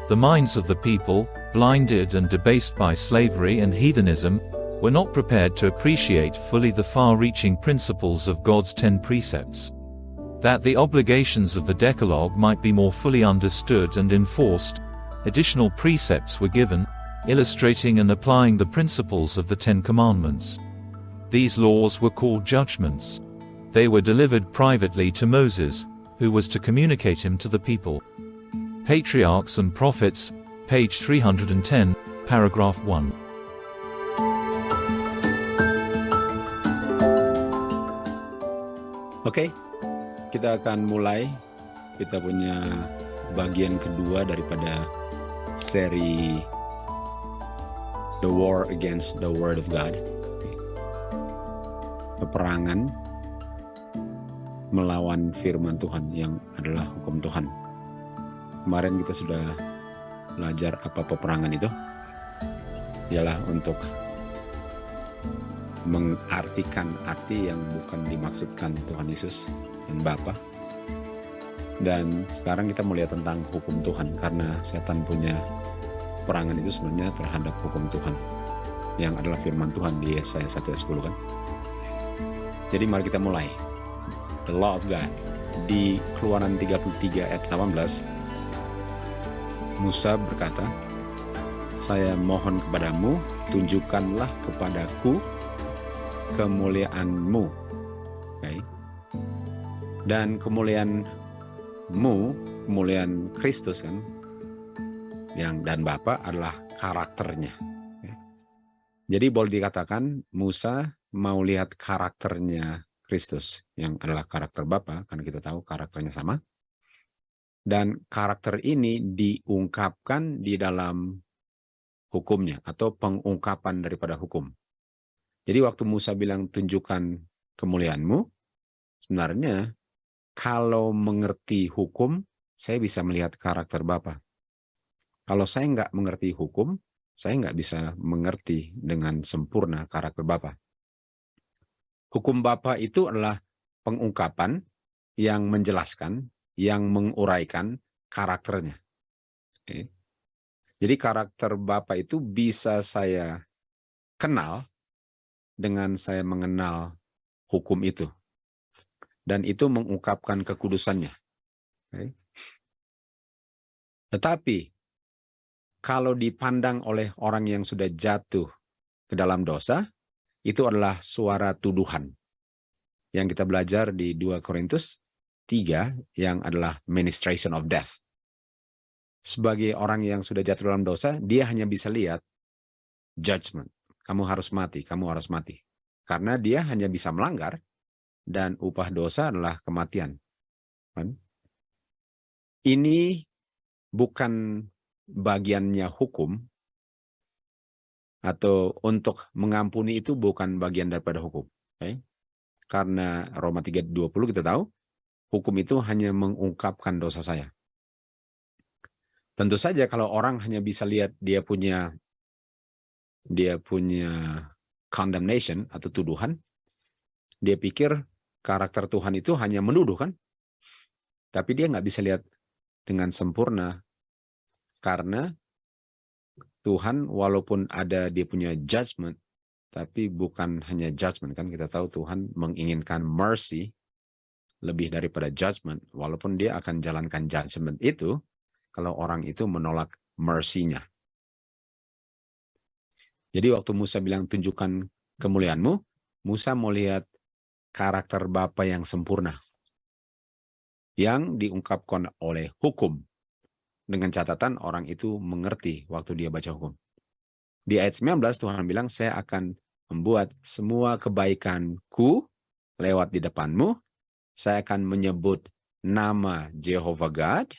The minds of the people, blinded and debased by slavery and heathenism, were not prepared to appreciate fully the far-reaching principles of God's 10 precepts. That the obligations of the Decalogue might be more fully understood and enforced, additional precepts were given, illustrating and applying the principles of the 10 Commandments. These laws were called judgments. They were delivered privately to Moses, who was to communicate him to the people. Patriarchs and Prophets, page 310, paragraph 1. Oke, kita akan mulai. Kita punya bagian kedua daripada seri The War Against the Word of God. Peperangan melawan firman Tuhan yang adalah hukum Tuhan. Kemarin kita sudah belajar apa peperangan itu. Ialah untuk mengartikan arti yang bukan dimaksudkan Tuhan Yesus dan Bapa. Dan sekarang kita mau lihat tentang hukum Tuhan, karena setan punya perangan itu sebenarnya terhadap hukum Tuhan yang adalah firman Tuhan di Yesaya 1 ayat 10 kan. Jadi mari kita mulai. The Law of God di Keluaran 33 ayat 18. Musa berkata, "Saya mohon kepadamu, tunjukkanlah kepadaku kemuliaan-Mu." Okay. Dan kemuliaan-Mu, kemuliaan Kristus kan, yang dan Bapa adalah karakternya. Okay. Jadi boleh dikatakan Musa mau lihat karakternya Kristus yang adalah karakter Bapa, karena kita tahu karakternya sama. Dan karakter ini diungkapkan di dalam hukumnya atau pengungkapan daripada hukum. Jadi waktu Musa bilang tunjukkan kemuliaan-Mu, sebenarnya kalau mengerti hukum, saya bisa melihat karakter Bapa. Kalau saya nggak mengerti hukum, saya nggak bisa mengerti dengan sempurna karakter Bapa. Hukum Bapa itu adalah pengungkapan yang menjelaskan, yang menguraikan karakternya. Okay. Jadi karakter Bapa itu bisa saya kenal dengan saya mengenal hukum itu. Dan itu mengungkapkan kekudusannya. Okay. Tetapi kalau dipandang oleh orang yang sudah jatuh ke dalam dosa, itu adalah suara tuduhan. Yang kita belajar di 2 Korintus 3 yang adalah ministration of death. Sebagai orang yang sudah jatuh dalam dosa, dia hanya bisa lihat judgment. Kamu harus mati, kamu harus mati. Karena dia hanya bisa melanggar dan upah dosa adalah kematian. Kan? Ini bukan bagiannya hukum, atau untuk mengampuni itu bukan bagian daripada hukum. Okay? Karena Roma 3:20 kita tahu, hukum itu hanya mengungkapkan dosa saya. Tentu saja kalau orang hanya bisa lihat dia punya condemnation atau tuduhan, dia pikir karakter Tuhan itu hanya menuduh kan? Tapi dia nggak bisa lihat dengan sempurna, karena Tuhan walaupun ada dia punya judgment, tapi bukan hanya judgment kan, kita tahu Tuhan menginginkan mercy lebih daripada judgment, walaupun dia akan jalankan judgment itu kalau orang itu menolak mercy-nya. Jadi waktu Musa bilang tunjukkan kemuliaan-Mu, Musa mau lihat karakter Bapa yang sempurna yang diungkapkan oleh hukum. Dengan catatan orang itu mengerti waktu dia baca hukum. Di ayat 19 Tuhan bilang, "Saya akan membuat semua kebaikan-Ku lewat di depan-Mu. Saya akan menyebut nama Jehovah God.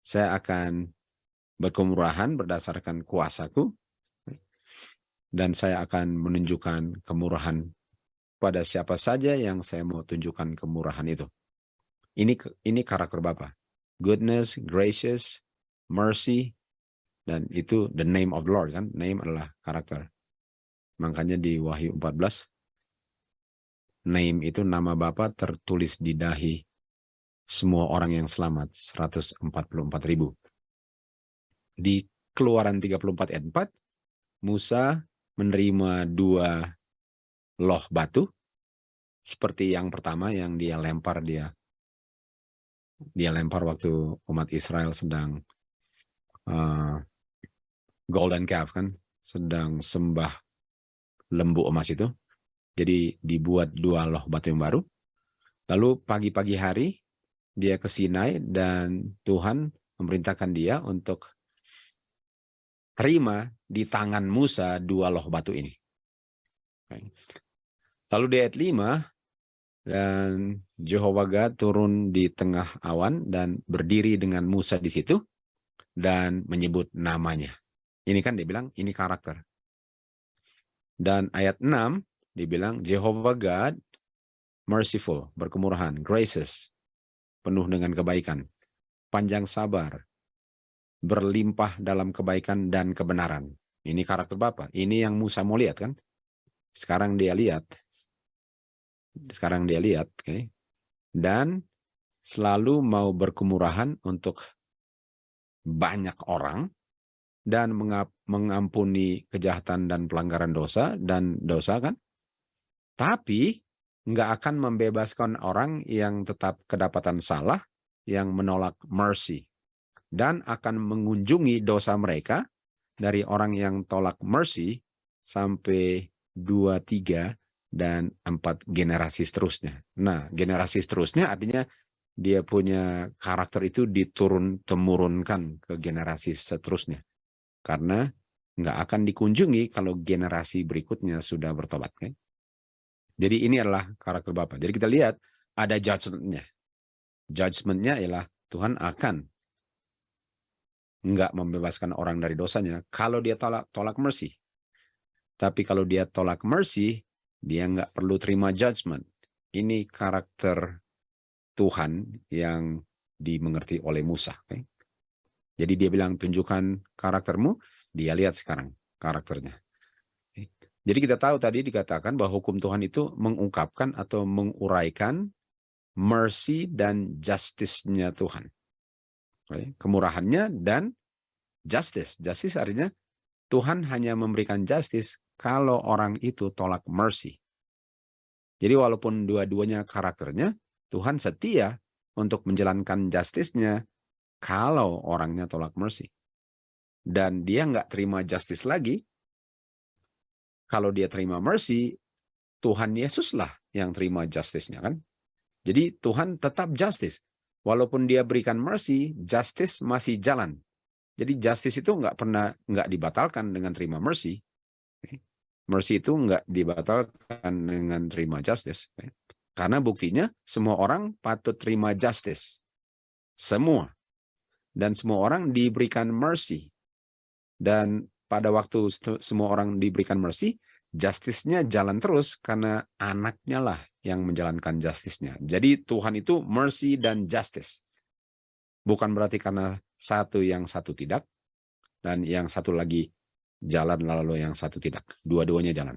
Saya akan berkemurahan berdasarkan kuasa-Ku. Dan saya akan menunjukkan kemurahan pada siapa saja yang saya mau tunjukkan kemurahan itu." Ini karakter Bapa. Goodness, gracious, mercy, dan itu the name of the Lord kan. Name adalah karakter. Makanya di Wahyu 14, name itu nama Bapa tertulis di dahi semua orang yang selamat, 144.000. Di Keluaran 34 ayat 4, Musa menerima 2 loh batu, seperti yang pertama yang dia lempar waktu umat Israel sedang golden calf, kan, sedang sembah lembu emas itu. Jadi dibuat 2 loh batu yang baru. Lalu pagi-pagi hari dia ke Sinai dan Tuhan memerintahkan dia untuk terima di tangan Musa 2 loh batu ini. Lalu di ayat 5, dan Jehovah God turun di tengah awan dan berdiri dengan Musa di situ dan menyebut namanya. Ini kan dia bilang ini karakter. Dan ayat 6 dibilang Jehovah God merciful, berkemurahan, gracious, penuh dengan kebaikan, panjang sabar, berlimpah dalam kebaikan dan kebenaran. Ini karakter Bapa. Ini yang Musa mau lihat, kan? Sekarang dia lihat. Okay? Dan selalu mau berkemurahan untuk banyak orang dan mengampuni kejahatan dan pelanggaran dosa kan? Tapi nggak akan membebaskan orang yang tetap kedapatan salah, yang menolak mercy, dan akan mengunjungi dosa mereka dari orang yang tolak mercy sampai 2, 3, dan 4 generasi seterusnya. Nah, generasi seterusnya artinya dia punya karakter itu diturun-temurunkan ke generasi seterusnya. Karena nggak akan dikunjungi kalau generasi berikutnya sudah bertobat, kan? Jadi ini adalah karakter Bapa. Jadi kita lihat ada judgment-nya. Judgment-nya ialah Tuhan akan nggak membebaskan orang dari dosanya kalau dia tolak mercy. Tapi kalau dia tolak mercy, dia nggak perlu terima judgment. Ini karakter Tuhan yang dimengerti oleh Musa. Okay? Jadi dia bilang, tunjukkan karaktermu, dia lihat sekarang karakternya. Okay? Jadi kita tahu tadi dikatakan bahwa hukum Tuhan itu mengungkapkan atau menguraikan mercy dan justice-nya Tuhan. Okay? Kemurahannya dan justice. Justice artinya Tuhan hanya memberikan justice kalau orang itu tolak mercy. Jadi walaupun dua-duanya karakternya, Tuhan setia untuk menjalankan justice-nya kalau orangnya tolak mercy. Dan dia nggak terima justice lagi. Kalau dia terima mercy, Tuhan Yesuslah yang terima justice-nya, kan? Jadi Tuhan tetap justice. Walaupun dia berikan mercy, justice masih jalan. Jadi justice itu nggak dibatalkan dengan terima mercy. Mercy itu nggak dibatalkan dengan terima justice. Karena buktinya semua orang patut terima justice. Semua. Dan semua orang diberikan mercy. Dan pada waktu semua orang diberikan mercy, justice-nya jalan terus karena anaknya lah yang menjalankan justice-nya. Jadi Tuhan itu mercy dan justice. Bukan berarti karena satu yang satu tidak, dan yang satu lagi jalan lalu yang satu tidak. Dua-duanya jalan.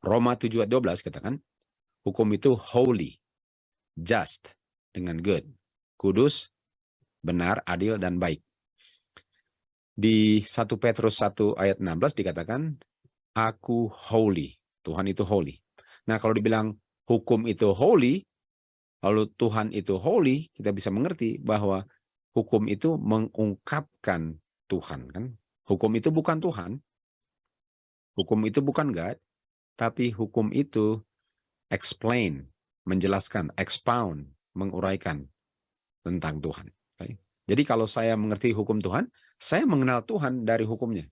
Roma 7:12 katakan, hukum itu holy, just, dengan good, kudus, benar, adil, dan baik. Di 1 Petrus 1 ayat 16 dikatakan, aku holy. Tuhan itu holy. Nah, kalau dibilang hukum itu holy, lalu Tuhan itu holy, kita bisa mengerti bahwa hukum itu mengungkapkan Tuhan, kan? Hukum itu bukan Tuhan. Hukum itu bukan God, tapi hukum itu explain, menjelaskan, expound, menguraikan tentang Tuhan. Okay? Jadi kalau saya mengerti hukum Tuhan, saya mengenal Tuhan dari hukumnya.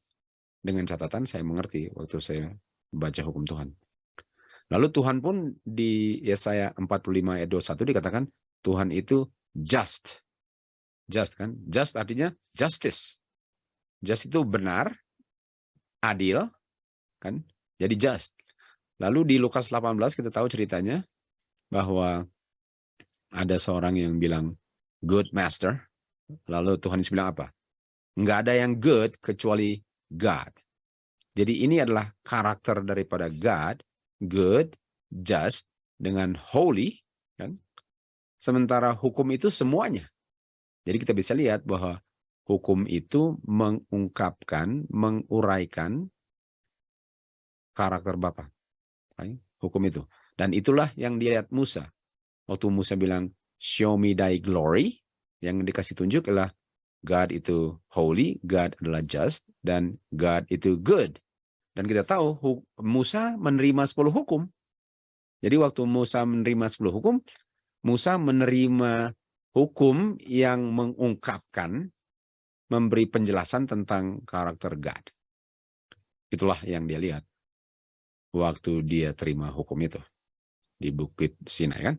Dengan catatan saya mengerti waktu saya baca hukum Tuhan. Lalu Tuhan pun di Yesaya 45 ayat 21 dikatakan Tuhan itu just. Just, kan? Just artinya justice. Just itu benar, adil, kan? Jadi just. Lalu di Lukas 18 kita tahu ceritanya bahwa ada seorang yang bilang good master. Lalu Tuhan Yesus bilang apa? Nggak ada yang good kecuali God. Jadi ini adalah karakter daripada God, good, just, dengan holy, kan? Sementara hukum itu semuanya. Jadi kita bisa lihat bahwa Hukum itu mengungkapkan, menguraikan karakter Bapa. Hukum itu. Dan itulah yang dilihat Musa. Waktu Musa bilang, show me thy glory, yang dikasih tunjuk adalah God itu holy, God adalah just, dan God itu good. Dan kita tahu Musa menerima 10 hukum. Jadi waktu Musa menerima 10 hukum, Musa menerima hukum yang mengungkapkan, memberi penjelasan tentang karakter God. Itulah yang dia lihat waktu dia terima hukum itu di Bukit Sinai, kan?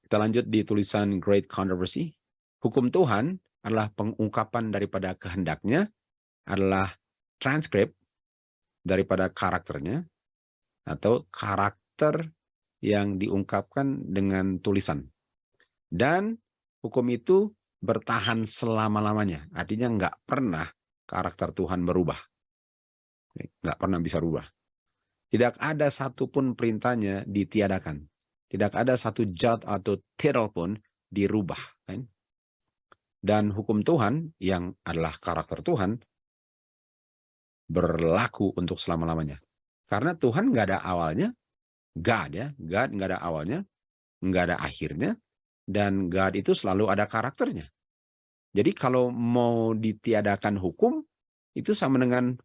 Kita lanjut di tulisan Great Controversy. Hukum Tuhan adalah pengungkapan daripada kehendaknya, adalah transkrip daripada karakternya, atau karakter yang diungkapkan dengan tulisan. Dan hukum itu bertahan selama-lamanya. Artinya nggak pernah karakter Tuhan berubah. Nggak pernah bisa berubah. Tidak ada satupun perintahnya ditiadakan. Tidak ada satu jot atau titel pun dirubah. Kan? Dan hukum Tuhan yang adalah karakter Tuhan berlaku untuk selama-lamanya. Karena Tuhan nggak ada awalnya, God ya, God nggak ada awalnya, nggak ada akhirnya, dan God itu selalu ada karakternya. Jadi kalau mau ditiadakan hukum, itu sama dengan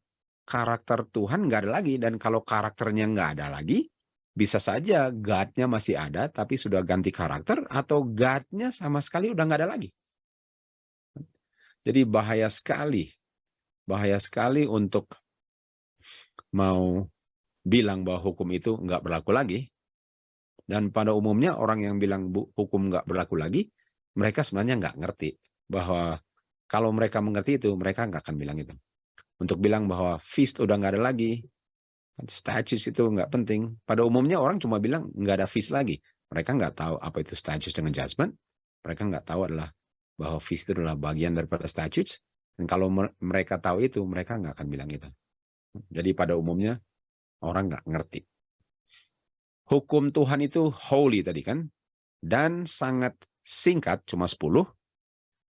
karakter Tuhan nggak ada lagi. Dan kalau karakternya nggak ada lagi, bisa saja God-nya masih ada, tapi sudah ganti karakter, atau God-nya sama sekali udah nggak ada lagi. Jadi bahaya sekali untuk mau bilang bahwa hukum itu nggak berlaku lagi. Dan pada umumnya orang yang bilang hukum nggak berlaku lagi, mereka sebenarnya nggak ngerti bahwa kalau mereka mengerti itu, mereka nggak akan bilang itu. Untuk bilang bahwa feast udah nggak ada lagi, statutes itu nggak penting. Pada umumnya orang cuma bilang nggak ada feast lagi. Mereka nggak tahu apa itu statutes dengan judgment. Mereka nggak tahu adalah bahwa feast itu adalah bagian daripada statutes. Dan kalau mereka tahu itu, mereka nggak akan bilang itu. Jadi pada umumnya orang nggak ngerti. Hukum Tuhan itu holy tadi kan. Dan sangat singkat, cuma 10.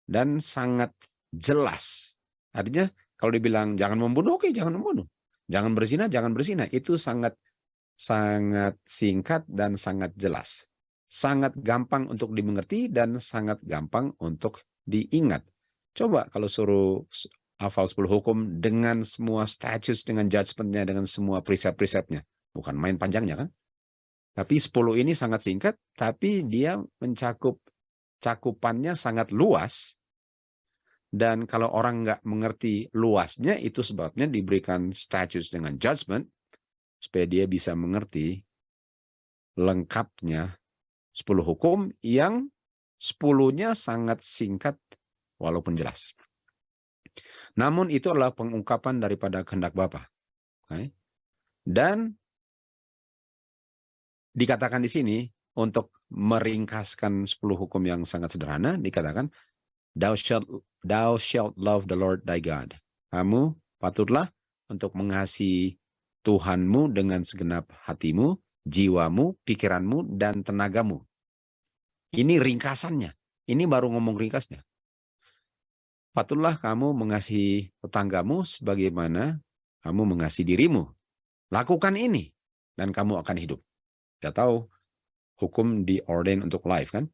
Dan sangat jelas. Artinya kalau dibilang jangan membunuh, oke, jangan membunuh. Jangan berzina, itu sangat singkat dan sangat jelas. Sangat gampang untuk dimengerti dan sangat gampang untuk diingat. Coba kalau suruh hafal 10 hukum dengan semua statutes, dengan judgment-nya, dengan semua precept-preceptnya. Bukan main panjangnya kan? Tapi 10 ini sangat singkat, tapi dia cakupannya sangat luas. Dan kalau orang nggak mengerti luasnya, itu sebabnya diberikan statutes dengan judgment, supaya dia bisa mengerti lengkapnya 10 hukum yang 10-nya sangat singkat walaupun jelas. Namun itu adalah pengungkapan daripada kehendak Bapa. Okay? Dan dikatakan di sini, untuk meringkaskan 10 hukum yang sangat sederhana, dikatakan, Thou shalt love the Lord thy God. Kamu patutlah untuk mengasihi Tuhanmu dengan segenap hatimu, jiwamu, pikiranmu, dan tenagamu. Ini ringkasannya. Ini baru ngomong ringkasnya. Patutlah kamu mengasihi tetanggamu sebagaimana kamu mengasihi dirimu. Lakukan ini, dan kamu akan hidup. Kita tahu, hukum diordain untuk life, kan?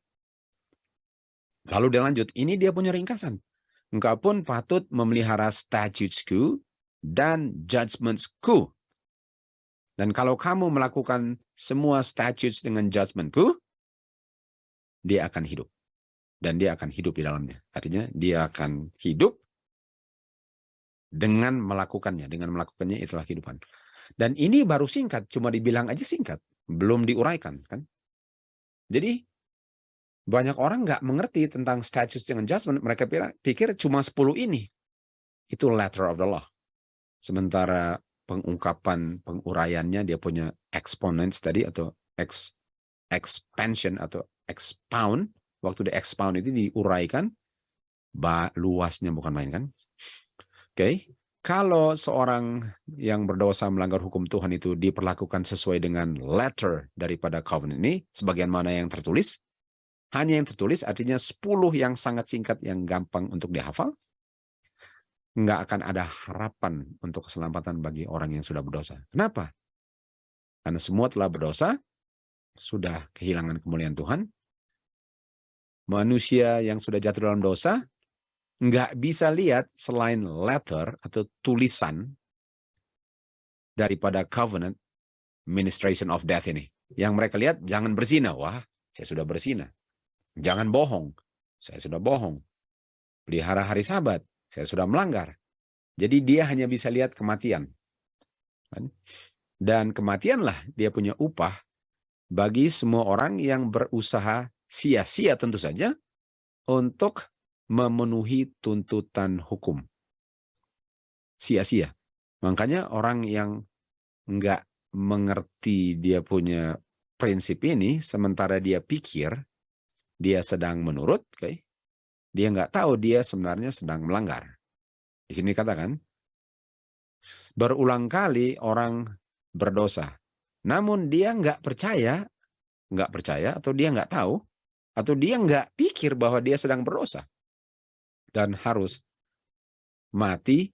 Lalu dia lanjut, ini dia punya ringkasan. Engkau pun patut memelihara statutesku dan judgmentsku. Dan kalau kamu melakukan semua statutes dengan judgmentku, dia akan hidup. Dan dia akan hidup di dalamnya. Artinya dia akan hidup dengan melakukannya. Dengan melakukannya itulah kehidupan. Dan ini baru singkat, cuma dibilang aja singkat. Belum diuraikan, kan? Jadi, banyak orang nggak mengerti tentang statutes dengan judgment. Mereka pikir cuma 10 ini. Itu letter of the law. Sementara pengungkapan, penguraiannya, dia punya exponents tadi, atau expansion, atau expound. Waktu di expound itu diuraikan, luasnya bukan main, kan? Oke. Kalau seorang yang berdosa melanggar hukum Tuhan itu diperlakukan sesuai dengan letter daripada covenant ini, sebagian mana yang tertulis, hanya yang tertulis, artinya 10 yang sangat singkat yang gampang untuk dihafal, nggak akan ada harapan untuk keselamatan bagi orang yang sudah berdosa. Kenapa? Karena semua telah berdosa, sudah kehilangan kemuliaan Tuhan. Manusia yang sudah jatuh dalam dosa nggak bisa lihat selain letter atau tulisan daripada covenant ministration of death ini. Yang mereka lihat, jangan berzina. Wah, saya sudah berzina. Jangan bohong. Saya sudah bohong. Pelihara hari Sabat. Saya sudah melanggar. Jadi dia hanya bisa lihat kematian. Dan kematianlah dia punya upah bagi semua orang yang berusaha sia-sia tentu saja untuk memenuhi tuntutan hukum. Sia-sia. Makanya orang yang nggak mengerti dia punya prinsip ini, sementara dia pikir dia sedang menurut, dia nggak tahu dia sebenarnya sedang melanggar. Di sini katakan, berulang kali orang berdosa, namun dia nggak percaya atau dia nggak tahu, atau dia nggak pikir bahwa dia sedang berdosa dan harus mati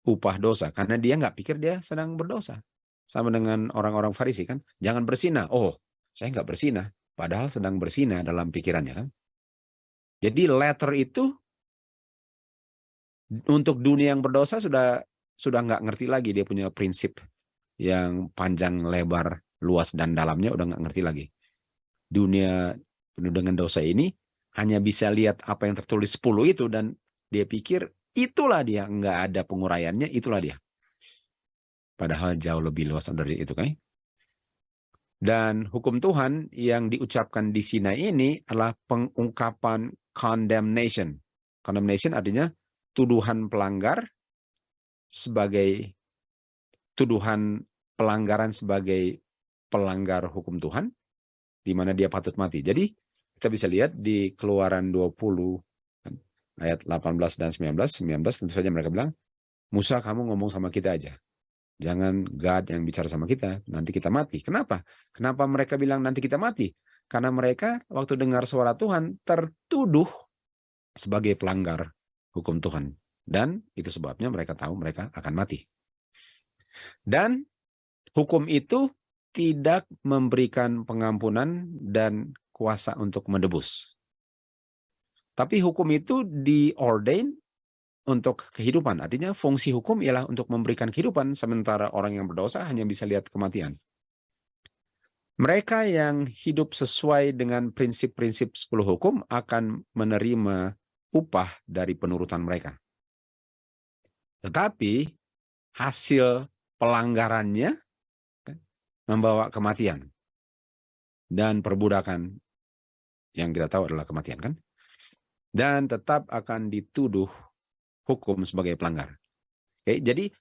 upah dosa karena dia nggak pikir dia sedang berdosa. Sama dengan orang-orang Farisi kan, jangan berzina. Oh, saya nggak berzina, padahal sedang berzina dalam pikirannya kan. Jadi letter itu untuk dunia yang berdosa sudah nggak ngerti lagi, dia punya prinsip yang panjang, lebar, luas dan dalamnya udah nggak ngerti lagi. Dunia penuh dengan dosa ini hanya bisa lihat apa yang tertulis 10 itu dan dia pikir itulah dia, nggak ada penguraiannya, itulah dia. Padahal jauh lebih luas dari itu kan. Dan hukum Tuhan yang diucapkan di Sinai ini adalah pengungkapan condemnation. Condemnation artinya tuduhan pelanggar sebagai tuduhan pelanggaran sebagai pelanggar hukum Tuhan, di mana dia patut mati. Jadi kita bisa lihat di Keluaran 20 ayat 18 dan 19 tentu saja mereka bilang, Musa kamu ngomong sama kita aja. Jangan God yang bicara sama kita, nanti kita mati. Kenapa? Kenapa mereka bilang nanti kita mati? Karena mereka waktu dengar suara Tuhan tertuduh sebagai pelanggar hukum Tuhan. Dan itu sebabnya mereka tahu mereka akan mati. Dan hukum itu tidak memberikan pengampunan dan kuasa untuk menebus. Tapi hukum itu diordain untuk kehidupan. Artinya fungsi hukum ialah untuk memberikan kehidupan, sementara orang yang berdosa hanya bisa lihat kematian. Mereka yang hidup sesuai dengan prinsip-prinsip 10 hukum akan menerima upah dari penurutan mereka. Tetapi hasil pelanggarannya membawa kematian dan perbudakan yang kita tahu adalah kematian kan? Dan tetap akan dituduh hukum sebagai pelanggar. Oke, jadi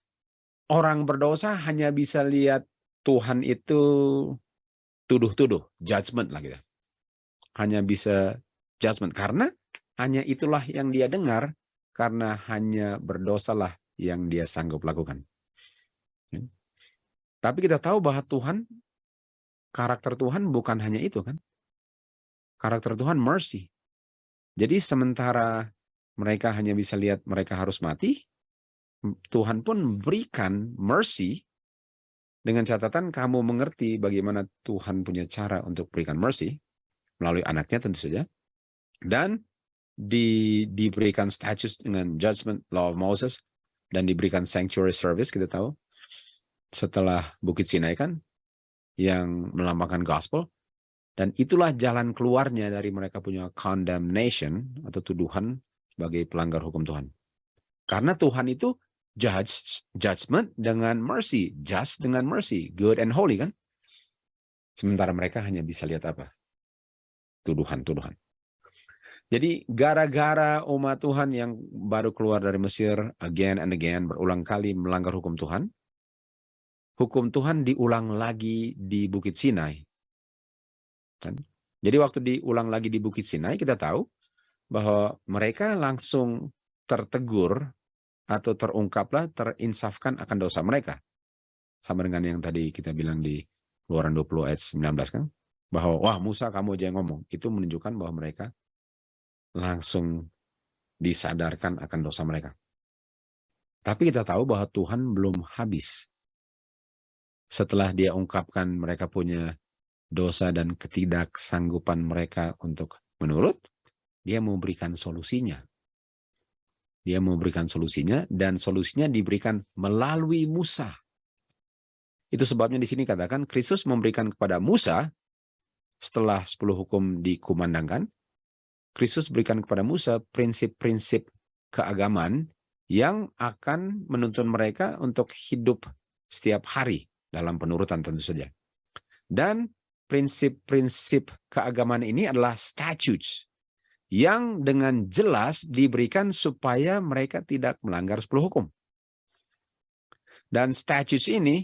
orang berdosa hanya bisa lihat Tuhan itu tuduh-tuduh, judgment lah gitu. Hanya bisa judgment karena hanya itulah yang dia dengar, karena hanya berdosalah yang dia sanggup lakukan. Tapi kita tahu bahwa Tuhan, karakter Tuhan bukan hanya itu kan. Karakter Tuhan mercy. Jadi sementara mereka hanya bisa lihat mereka harus mati, Tuhan pun berikan mercy dengan catatan kamu mengerti bagaimana Tuhan punya cara untuk berikan mercy melalui anaknya tentu saja. Dan diberikan status dengan judgment law of Moses dan diberikan sanctuary service, kita tahu setelah Bukit Sinai kan yang melambangkan gospel. Dan itulah jalan keluarnya dari mereka punya condemnation atau tuduhan sebagai pelanggar hukum Tuhan. Karena Tuhan itu judgment dengan mercy, just dengan mercy, good and holy kan. Sementara mereka hanya bisa lihat apa? Tuduhan-tuduhan. Jadi gara-gara umat Tuhan yang baru keluar dari Mesir again and again, berulang kali melanggar hukum Tuhan diulang lagi di Bukit Sinai. Kan? Jadi waktu diulang lagi di Bukit Sinai, kita tahu bahwa mereka langsung tertegur atau terungkaplah, terinsafkan akan dosa mereka. Sama dengan yang tadi kita bilang di Keluaran 20 ayat 19 kan. bahwa wah Musa kamu aja yang ngomong, itu menunjukkan bahwa mereka langsung disadarkan akan dosa mereka. Tapi kita tahu bahwa Tuhan belum habis. Setelah dia ungkapkan mereka punya dosa dan ketidaksanggupan mereka untuk menurut, dia memberikan solusinya. Dia memberikan solusinya, dan solusinya diberikan melalui Musa. Itu sebabnya di sini katakan Kristus memberikan kepada Musa, setelah 10 hukum dikumandangkan, Kristus berikan kepada Musa prinsip-prinsip keagamaan yang akan menuntun mereka untuk hidup setiap hari dalam penurutan tentu saja. Dan prinsip-prinsip keagamaan ini adalah statutes yang dengan jelas diberikan supaya mereka tidak melanggar 10 hukum. Dan statutes ini,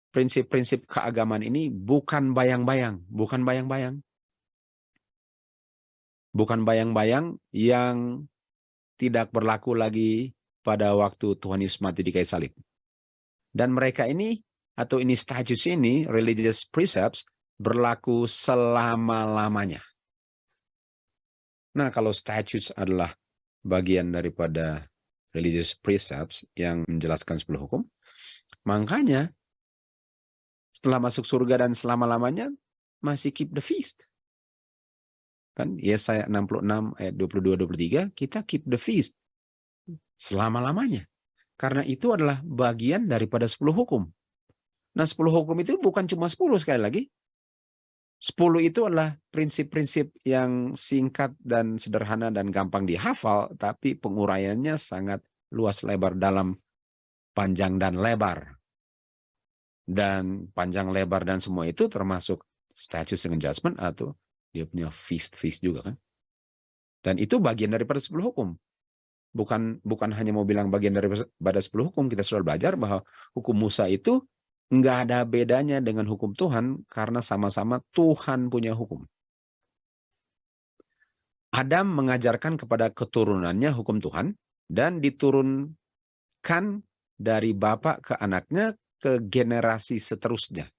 prinsip-prinsip keagamaan ini bukan bayang-bayang, bukan bayang-bayang. Bukan bayang-bayang yang tidak berlaku lagi pada waktu Tuhan Yesus mati di kayu salib. Dan mereka ini, atau ini statutes ini, religious precepts, berlaku selama-lamanya. Nah, kalau statutes adalah bagian daripada religious precepts yang menjelaskan 10 hukum, makanya setelah masuk surga dan selama-lamanya masih keep the feast. Kan Yesaya 66 ayat 22-23, kita keep the feast selama-lamanya. Karena itu adalah bagian daripada 10 hukum. Nah, 10 hukum itu bukan cuma 10 sekali lagi. 10 itu adalah prinsip-prinsip yang singkat dan sederhana dan gampang dihafal, tapi penguraiannya sangat luas, lebar, dalam, panjang dan lebar. Dan panjang, lebar, dan semua itu termasuk statutes dengan judgment, atau dia punya feast juga kan. Dan itu bagian daripada 10 hukum. Bukan hanya mau bilang bagian daripada 10 hukum, kita sudah belajar bahwa hukum Musa itu nggak ada bedanya dengan hukum Tuhan, karena sama-sama Tuhan punya hukum. Adam mengajarkan kepada keturunannya hukum Tuhan, dan diturunkan dari bapak ke anaknya ke generasi seterusnya.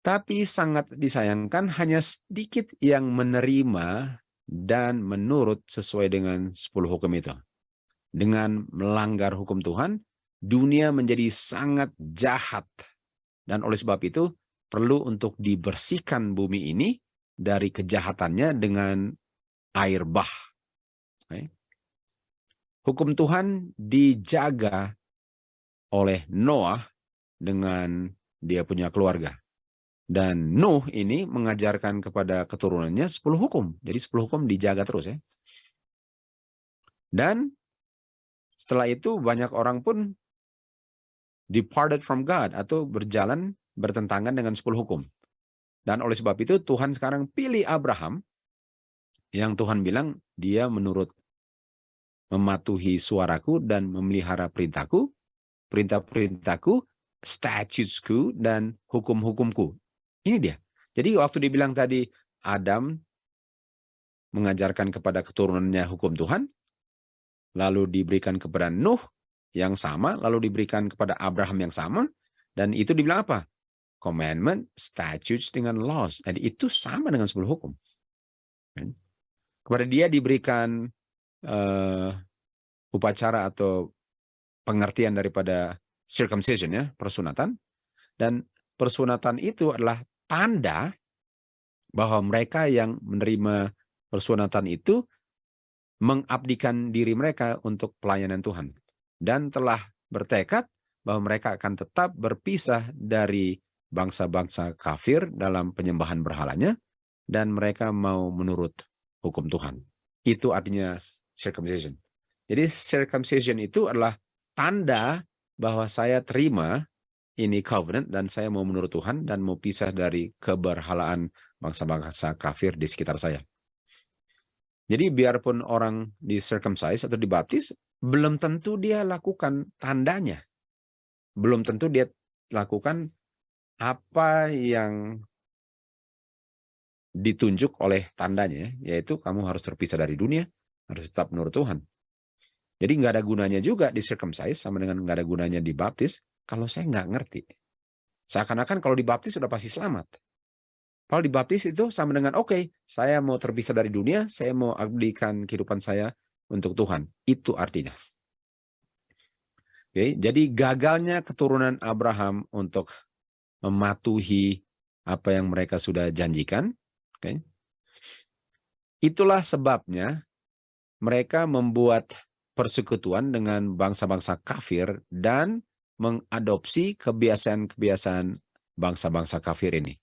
Tapi sangat disayangkan hanya sedikit yang menerima dan menurut sesuai dengan 10 hukum itu. Dengan melanggar hukum Tuhan, dunia menjadi sangat jahat. Dan oleh sebab itu, perlu untuk dibersihkan bumi ini dari kejahatannya dengan air bah. Hukum Tuhan dijaga oleh Noah dengan dia punya keluarga. Dan Nuh ini mengajarkan kepada keturunannya 10 hukum. Jadi 10 hukum dijaga terus ya. Dan setelah itu banyak orang pun departed from God, atau berjalan bertentangan dengan 10 hukum. Dan oleh sebab itu Tuhan sekarang pilih Abraham, yang Tuhan bilang dia menurut, mematuhi suaraku dan memelihara perintahku, perintah-perintahku, statutesku, dan hukum-hukumku. Ini dia. Jadi waktu dibilang tadi Adam mengajarkan kepada keturunannya hukum Tuhan, lalu diberikan kepada Nuh yang sama, lalu diberikan kepada Abraham yang sama, dan itu dibilang apa? Commandment, statutes dengan laws. Jadi itu sama dengan 10 hukum. Kepada dia diberikan upacara atau pengertian daripada circumcision, ya, persunatan. Dan persunatan itu adalah tanda bahwa mereka yang menerima persunatan itu mengabdikan diri mereka untuk pelayanan Tuhan. Dan telah bertekad bahwa mereka akan tetap berpisah dari bangsa-bangsa kafir dalam penyembahan berhalanya, dan mereka mau menurut hukum Tuhan. Itu artinya circumcision. Jadi circumcision itu adalah tanda bahwa saya terima ini covenant, dan saya mau menurut Tuhan, dan mau pisah dari keberhalaan bangsa-bangsa kafir di sekitar saya. Jadi biarpun orang di circumcise atau dibaptis, belum tentu dia lakukan tandanya. Belum tentu dia lakukan apa yang ditunjuk oleh tandanya, yaitu kamu harus terpisah dari dunia, harus tetap menurut Tuhan. Jadi nggak ada gunanya juga di circumcise, sama dengan nggak ada gunanya dibaptis, kalau saya nggak ngerti. Seakan-akan kalau dibaptis sudah pasti selamat. Paul dibaptis itu sama dengan oke, saya mau terpisah dari dunia, saya mau abdikan kehidupan saya untuk Tuhan. Itu artinya. Oke, jadi gagalnya keturunan Abraham untuk mematuhi apa yang mereka sudah janjikan. Oke. Itulah sebabnya mereka membuat persekutuan dengan bangsa-bangsa kafir dan mengadopsi kebiasaan-kebiasaan bangsa-bangsa kafir ini.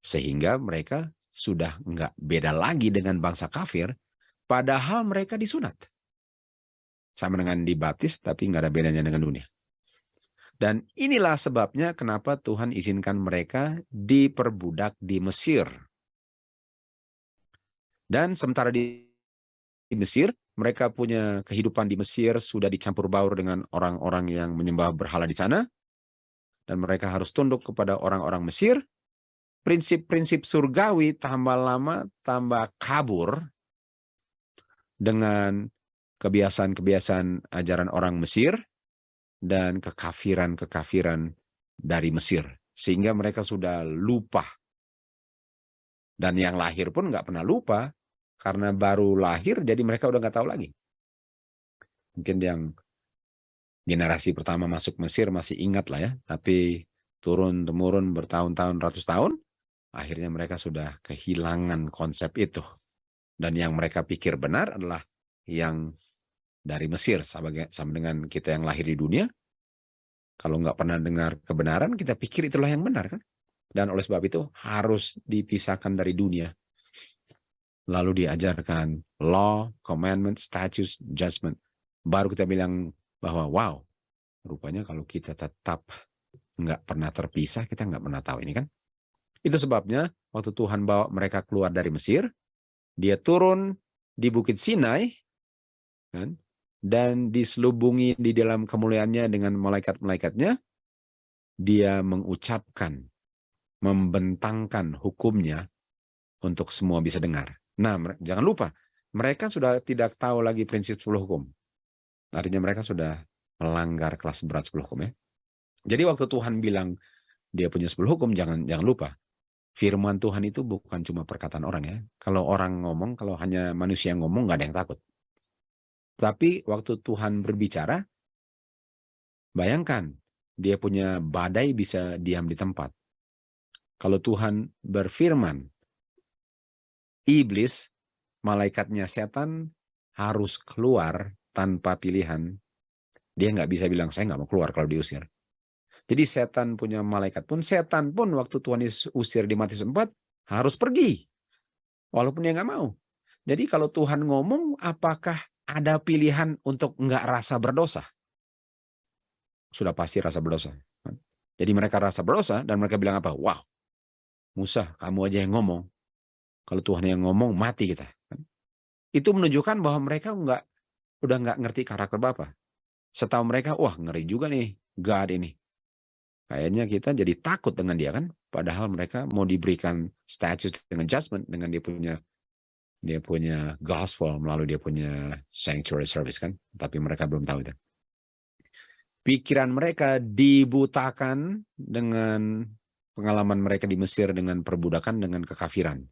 Sehingga mereka sudah nggak beda lagi dengan bangsa kafir, padahal mereka disunat. Sama dengan dibaptis, tapi nggak ada bedanya dengan dunia. Dan inilah sebabnya kenapa Tuhan izinkan mereka diperbudak di Mesir. Dan sementara di Mesir, mereka punya kehidupan di Mesir sudah dicampur baur dengan orang-orang yang menyembah berhala di sana. Dan mereka harus tunduk kepada orang-orang Mesir. Prinsip-prinsip surgawi tambah lama tambah kabur dengan kebiasaan-kebiasaan ajaran orang Mesir dan kekafiran-kekafiran dari Mesir. Sehingga mereka sudah lupa. Dan yang lahir pun nggak pernah lupa. Karena baru lahir, jadi mereka udah nggak tahu lagi. Mungkin yang generasi pertama masuk Mesir masih ingat lah ya. Tapi turun-temurun bertahun-tahun, ratus tahun, akhirnya mereka sudah kehilangan konsep itu. Dan yang mereka pikir benar adalah yang dari Mesir, sama dengan kita yang lahir di dunia. Kalau nggak pernah dengar kebenaran, kita pikir itulah yang benar kan. Dan oleh sebab itu harus dipisahkan dari dunia. Lalu diajarkan law, commandment, statutes, judgment. Baru kita bilang bahwa wow, rupanya kalau kita tetap nggak pernah terpisah, kita nggak pernah tahu ini kan. Itu sebabnya waktu Tuhan bawa mereka keluar dari Mesir, dia turun di Bukit Sinai, kan, dan diselubungi di dalam kemuliaannya dengan malaikat-malaikatnya, dia mengucapkan, membentangkan hukumnya untuk semua bisa dengar. Nah, jangan lupa, mereka sudah tidak tahu lagi prinsip 10 hukum. Artinya mereka sudah melanggar kelas berat 10 hukum ya. Jadi waktu Tuhan bilang dia punya 10 hukum, jangan lupa. Firman Tuhan itu bukan cuma perkataan orang ya. Kalau orang ngomong, kalau hanya manusia ngomong, nggak ada yang takut. Tapi waktu Tuhan berbicara, bayangkan, dia punya badai bisa diam di tempat. Kalau Tuhan berfirman, iblis, malaikatnya setan, harus keluar tanpa pilihan. Dia nggak bisa bilang, saya nggak mau keluar kalau diusir. Jadi setan punya malaikat pun, setan pun waktu Tuhan Yesus usir di Matius 4, harus pergi. Walaupun dia nggak mau. Jadi kalau Tuhan ngomong, apakah ada pilihan untuk nggak rasa berdosa? Sudah pasti rasa berdosa. Jadi mereka rasa berdosa dan mereka bilang apa? Wow, Musa, kamu aja yang ngomong. Kalau Tuhan yang ngomong, mati kita. Itu menunjukkan bahwa mereka udah nggak ngerti karakter Bapa. Setahu mereka, wah ngeri juga nih God ini. Kayaknya kita jadi takut dengan dia kan. Padahal mereka mau diberikan status dengan judgment dengan dia punya gospel melalui dia punya sanctuary service kan. Tapi mereka belum tahu itu. Pikiran mereka dibutakan dengan pengalaman mereka di Mesir dengan perbudakan, dengan kekafiran.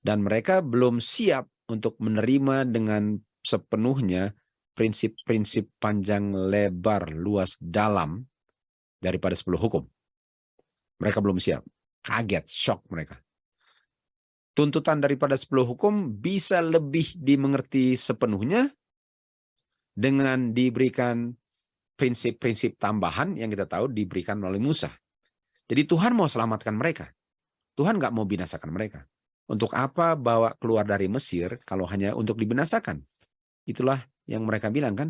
Dan mereka belum siap untuk menerima dengan sepenuhnya prinsip-prinsip panjang, lebar, luas, dalam daripada 10 hukum. Mereka belum siap. Kaget, shock mereka. Tuntutan daripada 10 hukum bisa lebih dimengerti sepenuhnya dengan diberikan prinsip-prinsip tambahan yang kita tahu diberikan melalui Musa. Jadi Tuhan mau selamatkan mereka. Tuhan nggak mau binasakan mereka. Untuk apa bawa keluar dari Mesir kalau hanya untuk dibinasakan? Itulah yang mereka bilang kan.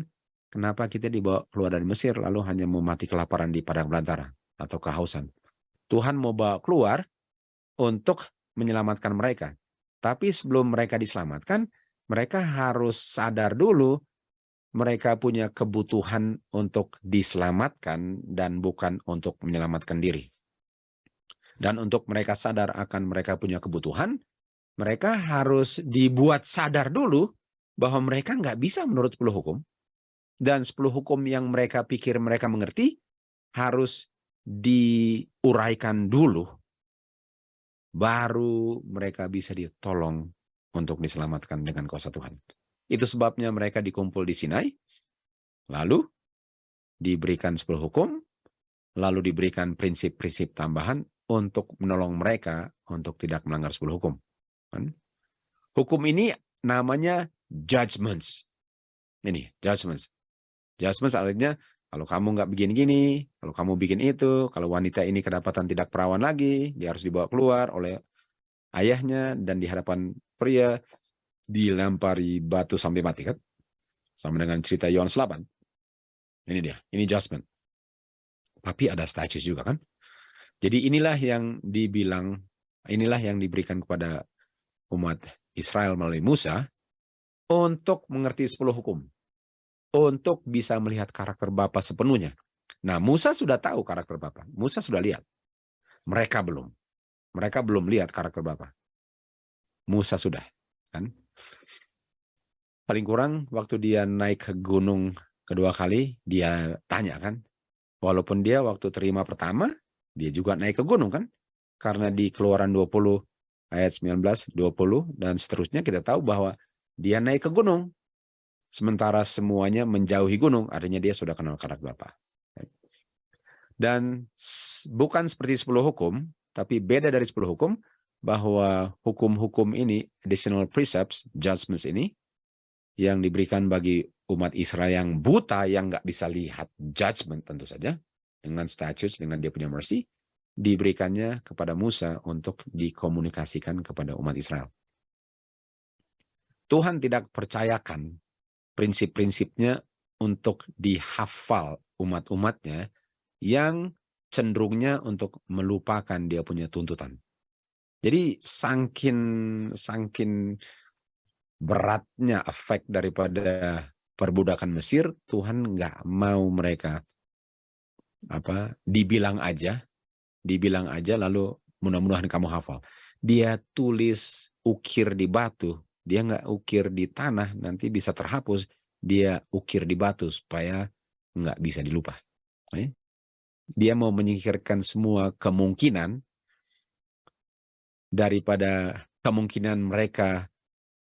Kenapa kita dibawa keluar dari Mesir lalu hanya mau mati kelaparan di padang belantara atau kehausan? Tuhan mau bawa keluar untuk menyelamatkan mereka. Tapi sebelum mereka diselamatkan, mereka harus sadar dulu mereka punya kebutuhan untuk diselamatkan dan bukan untuk menyelamatkan diri. Dan untuk mereka sadar akan mereka punya kebutuhan, mereka harus dibuat sadar dulu bahwa mereka nggak bisa menurut 10 hukum. Dan 10 hukum yang mereka pikir mereka mengerti harus diuraikan dulu baru mereka bisa ditolong untuk diselamatkan dengan kuasa Tuhan. Itu sebabnya mereka dikumpul di Sinai, lalu diberikan 10 hukum, lalu diberikan prinsip-prinsip tambahan untuk menolong mereka untuk tidak melanggar 10 hukum. Hukum ini namanya judgments. Ini, judgments. Judgments artinya, kalau kamu nggak begini gini, kalau kamu bikin itu, kalau wanita ini kedapatan tidak perawan lagi, dia harus dibawa keluar oleh ayahnya, dan di hadapan pria, dilempari batu sampai mati, kan? Sama dengan cerita Yohanes 8. Ini dia, ini judgment. Tapi ada status juga, kan? Jadi inilah yang dibilang, inilah yang diberikan kepada umat Israel melalui Musa untuk mengerti 10 hukum. Untuk bisa melihat karakter Bapa sepenuhnya. Nah, Musa sudah tahu karakter Bapa. Musa sudah lihat. Mereka belum. Mereka belum lihat karakter Bapa. Musa sudah, kan? Paling kurang waktu dia naik ke gunung kedua kali, dia tanya, kan? Walaupun dia waktu terima pertama, dia juga naik ke gunung, kan? Karena di Keluaran 20 ayat 19, 20 dan seterusnya kita tahu bahwa dia naik ke gunung. Sementara semuanya menjauhi gunung, artinya dia sudah kenal karakter Bapa. Dan bukan seperti 10 hukum, tapi beda dari 10 hukum, bahwa hukum-hukum ini, additional precepts, judgments ini, yang diberikan bagi umat Israel yang buta, yang nggak bisa lihat judgment tentu saja, dengan status, dengan dia punya mercy, diberikannya kepada Musa untuk dikomunikasikan kepada umat Israel. Tuhan tidak percayakan prinsip-prinsipnya untuk dihafal umat-umatnya yang cenderungnya untuk melupakan dia punya tuntutan. Jadi sangkin beratnya efek daripada perbudakan Mesir, Tuhan nggak mau mereka dibilang aja lalu mudah-mudahan kamu hafal. Dia tulis ukir di batu, dia nggak ukir di tanah, nanti bisa terhapus. Dia ukir di batu supaya nggak bisa dilupa. Dia mau menyingkirkan semua kemungkinan daripada kemungkinan mereka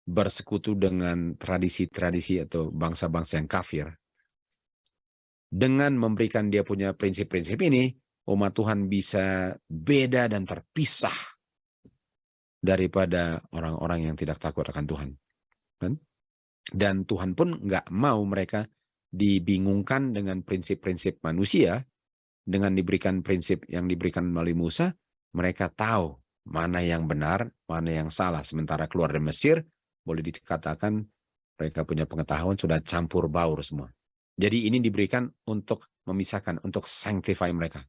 bersekutu dengan tradisi-tradisi atau bangsa-bangsa yang kafir. Dengan memberikan dia punya prinsip-prinsip ini, umat Tuhan bisa beda dan terpisah daripada orang-orang yang tidak takut akan Tuhan. Dan Tuhan pun nggak mau mereka dibingungkan dengan prinsip-prinsip manusia. Dengan diberikan prinsip yang diberikan melalui Musa, mereka tahu mana yang benar, mana yang salah. Sementara keluar dari Mesir, boleh dikatakan mereka punya pengetahuan sudah campur baur semua. Jadi ini diberikan untuk memisahkan, untuk sanctify mereka.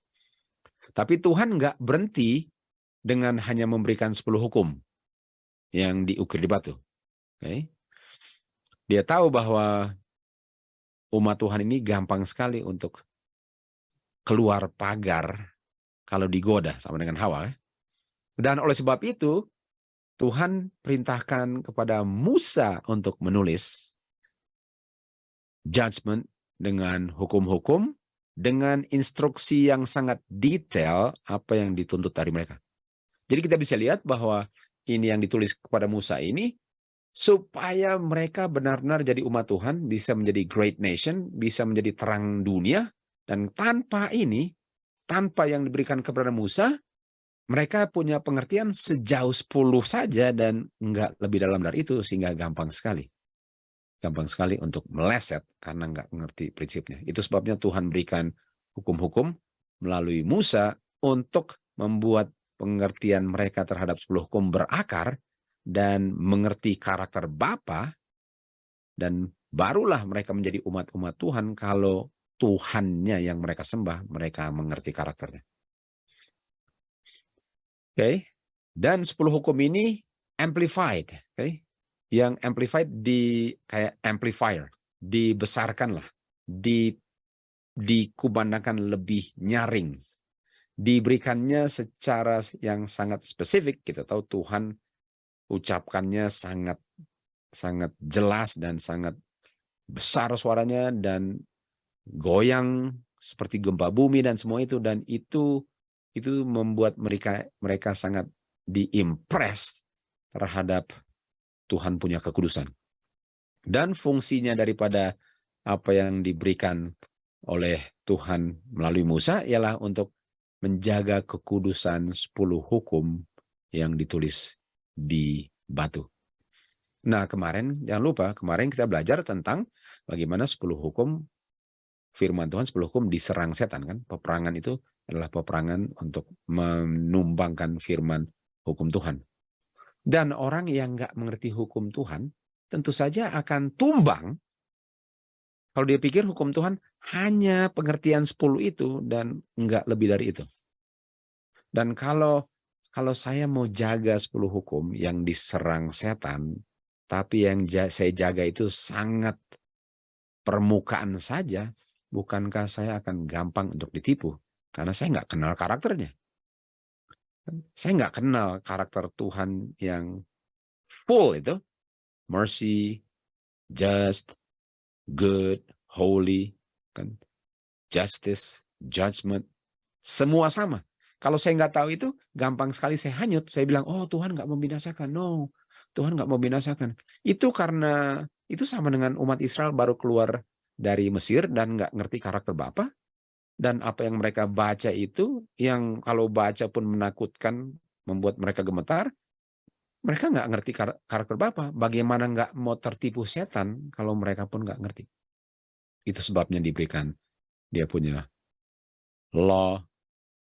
Tapi Tuhan nggak berhenti dengan hanya memberikan 10 hukum yang diukir di batu. Dia tahu bahwa umat Tuhan ini gampang sekali untuk keluar pagar kalau digoda sama dengan Hawa. Dan oleh sebab itu, Tuhan perintahkan kepada Musa untuk menulis judgment dengan hukum-hukum, dengan instruksi yang sangat detail apa yang dituntut dari mereka. Jadi kita bisa lihat bahwa ini yang ditulis kepada Musa ini, supaya mereka benar-benar jadi umat Tuhan, bisa menjadi great nation, bisa menjadi terang dunia, dan tanpa ini, tanpa yang diberikan kepada Musa, mereka punya pengertian sejauh 10 saja dan nggak lebih dalam dari itu, sehingga gampang sekali. Gampang sekali untuk meleset karena nggak mengerti prinsipnya. Itu sebabnya Tuhan berikan hukum-hukum melalui Musa untuk membuat pengertian mereka terhadap 10 hukum berakar dan mengerti karakter Bapa, dan barulah mereka menjadi umat-umat Tuhan kalau Tuhannya yang mereka sembah, mereka mengerti karakternya. Dan 10 hukum ini amplified. Yang amplified kayak amplifier, dibesarkan lah, dikumandangkan lebih nyaring, diberikannya secara yang sangat spesifik. Kita tahu Tuhan ucapkannya sangat jelas dan sangat besar suaranya dan goyang seperti gempa bumi dan semua itu, dan itu membuat mereka sangat diimpress terhadap Tuhan punya kekudusan. Dan fungsinya daripada apa yang diberikan oleh Tuhan melalui Musa ialah untuk menjaga kekudusan 10 hukum yang ditulis di batu. Nah, kemarin, jangan lupa, kemarin kita belajar tentang bagaimana 10 hukum firman Tuhan, 10 hukum diserang setan, kan? Peperangan itu adalah peperangan untuk menumbangkan firman hukum Tuhan. Dan orang yang nggak mengerti hukum Tuhan, tentu saja akan tumbang kalau dia pikir hukum Tuhan hanya pengertian 10 itu dan nggak lebih dari itu. Dan kalau saya mau jaga 10 hukum yang diserang setan, tapi yang saya jaga itu sangat permukaan saja, bukankah saya akan gampang untuk ditipu? Karena saya nggak kenal karakternya. Saya nggak kenal karakter Tuhan yang full itu. Mercy, just, good, holy, kan? Justice, judgment, semua sama. Kalau saya nggak tahu itu, gampang sekali saya hanyut. Saya bilang, oh Tuhan nggak membinasakan. No, Tuhan nggak membinasakan. Itu karena itu sama dengan umat Israel baru keluar dari Mesir dan nggak ngerti karakter Bapa. Dan apa yang mereka baca itu, yang kalau baca pun menakutkan, membuat mereka gemetar, mereka nggak ngerti karakter Bapa. Bagaimana nggak mau tertipu setan kalau mereka pun nggak ngerti. Itu sebabnya diberikan dia punya law,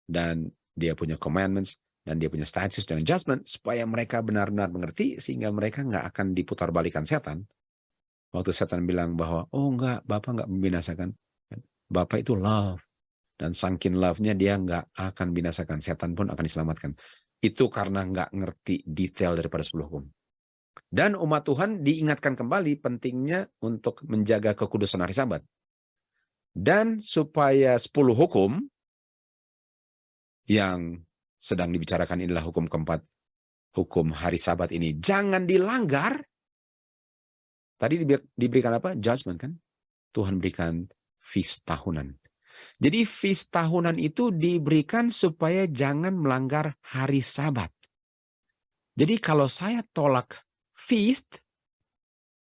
dan dia punya commandments, dan dia punya statutes dan judgment, supaya mereka benar-benar mengerti, sehingga mereka nggak akan diputarbalikan setan. Waktu setan bilang bahwa, oh enggak, Bapa nggak membinasakan. Bapa itu love. Dan saking love-nya dia nggak akan binasakan. Setan pun akan diselamatkan. Itu karena nggak ngerti detail daripada 10 hukum. Dan umat Tuhan diingatkan kembali pentingnya untuk menjaga kekudusan hari Sabat. Dan supaya 10 hukum yang sedang dibicarakan inilah hukum keempat, hukum hari Sabat ini jangan dilanggar. Tadi diberikan apa? Judgment, kan? Tuhan berikan feast tahunan. Jadi feast tahunan itu diberikan supaya jangan melanggar hari Sabat. Jadi kalau saya tolak feast,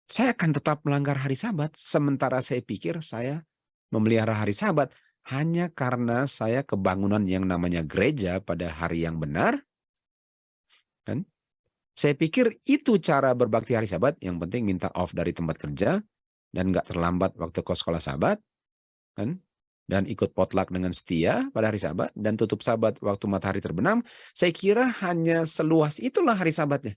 saya akan tetap melanggar hari Sabat, sementara saya pikir saya memelihara hari Sabat hanya karena saya kebangunan yang namanya gereja pada hari yang benar. Kan? Saya pikir itu cara berbakti hari Sabat, yang penting minta off dari tempat kerja dan nggak terlambat waktu ke sekolah Sabat, kan? Dan ikut potluck dengan setia pada hari Sabat, dan tutup Sabat waktu matahari terbenam. Saya kira hanya seluas itulah hari Sabatnya.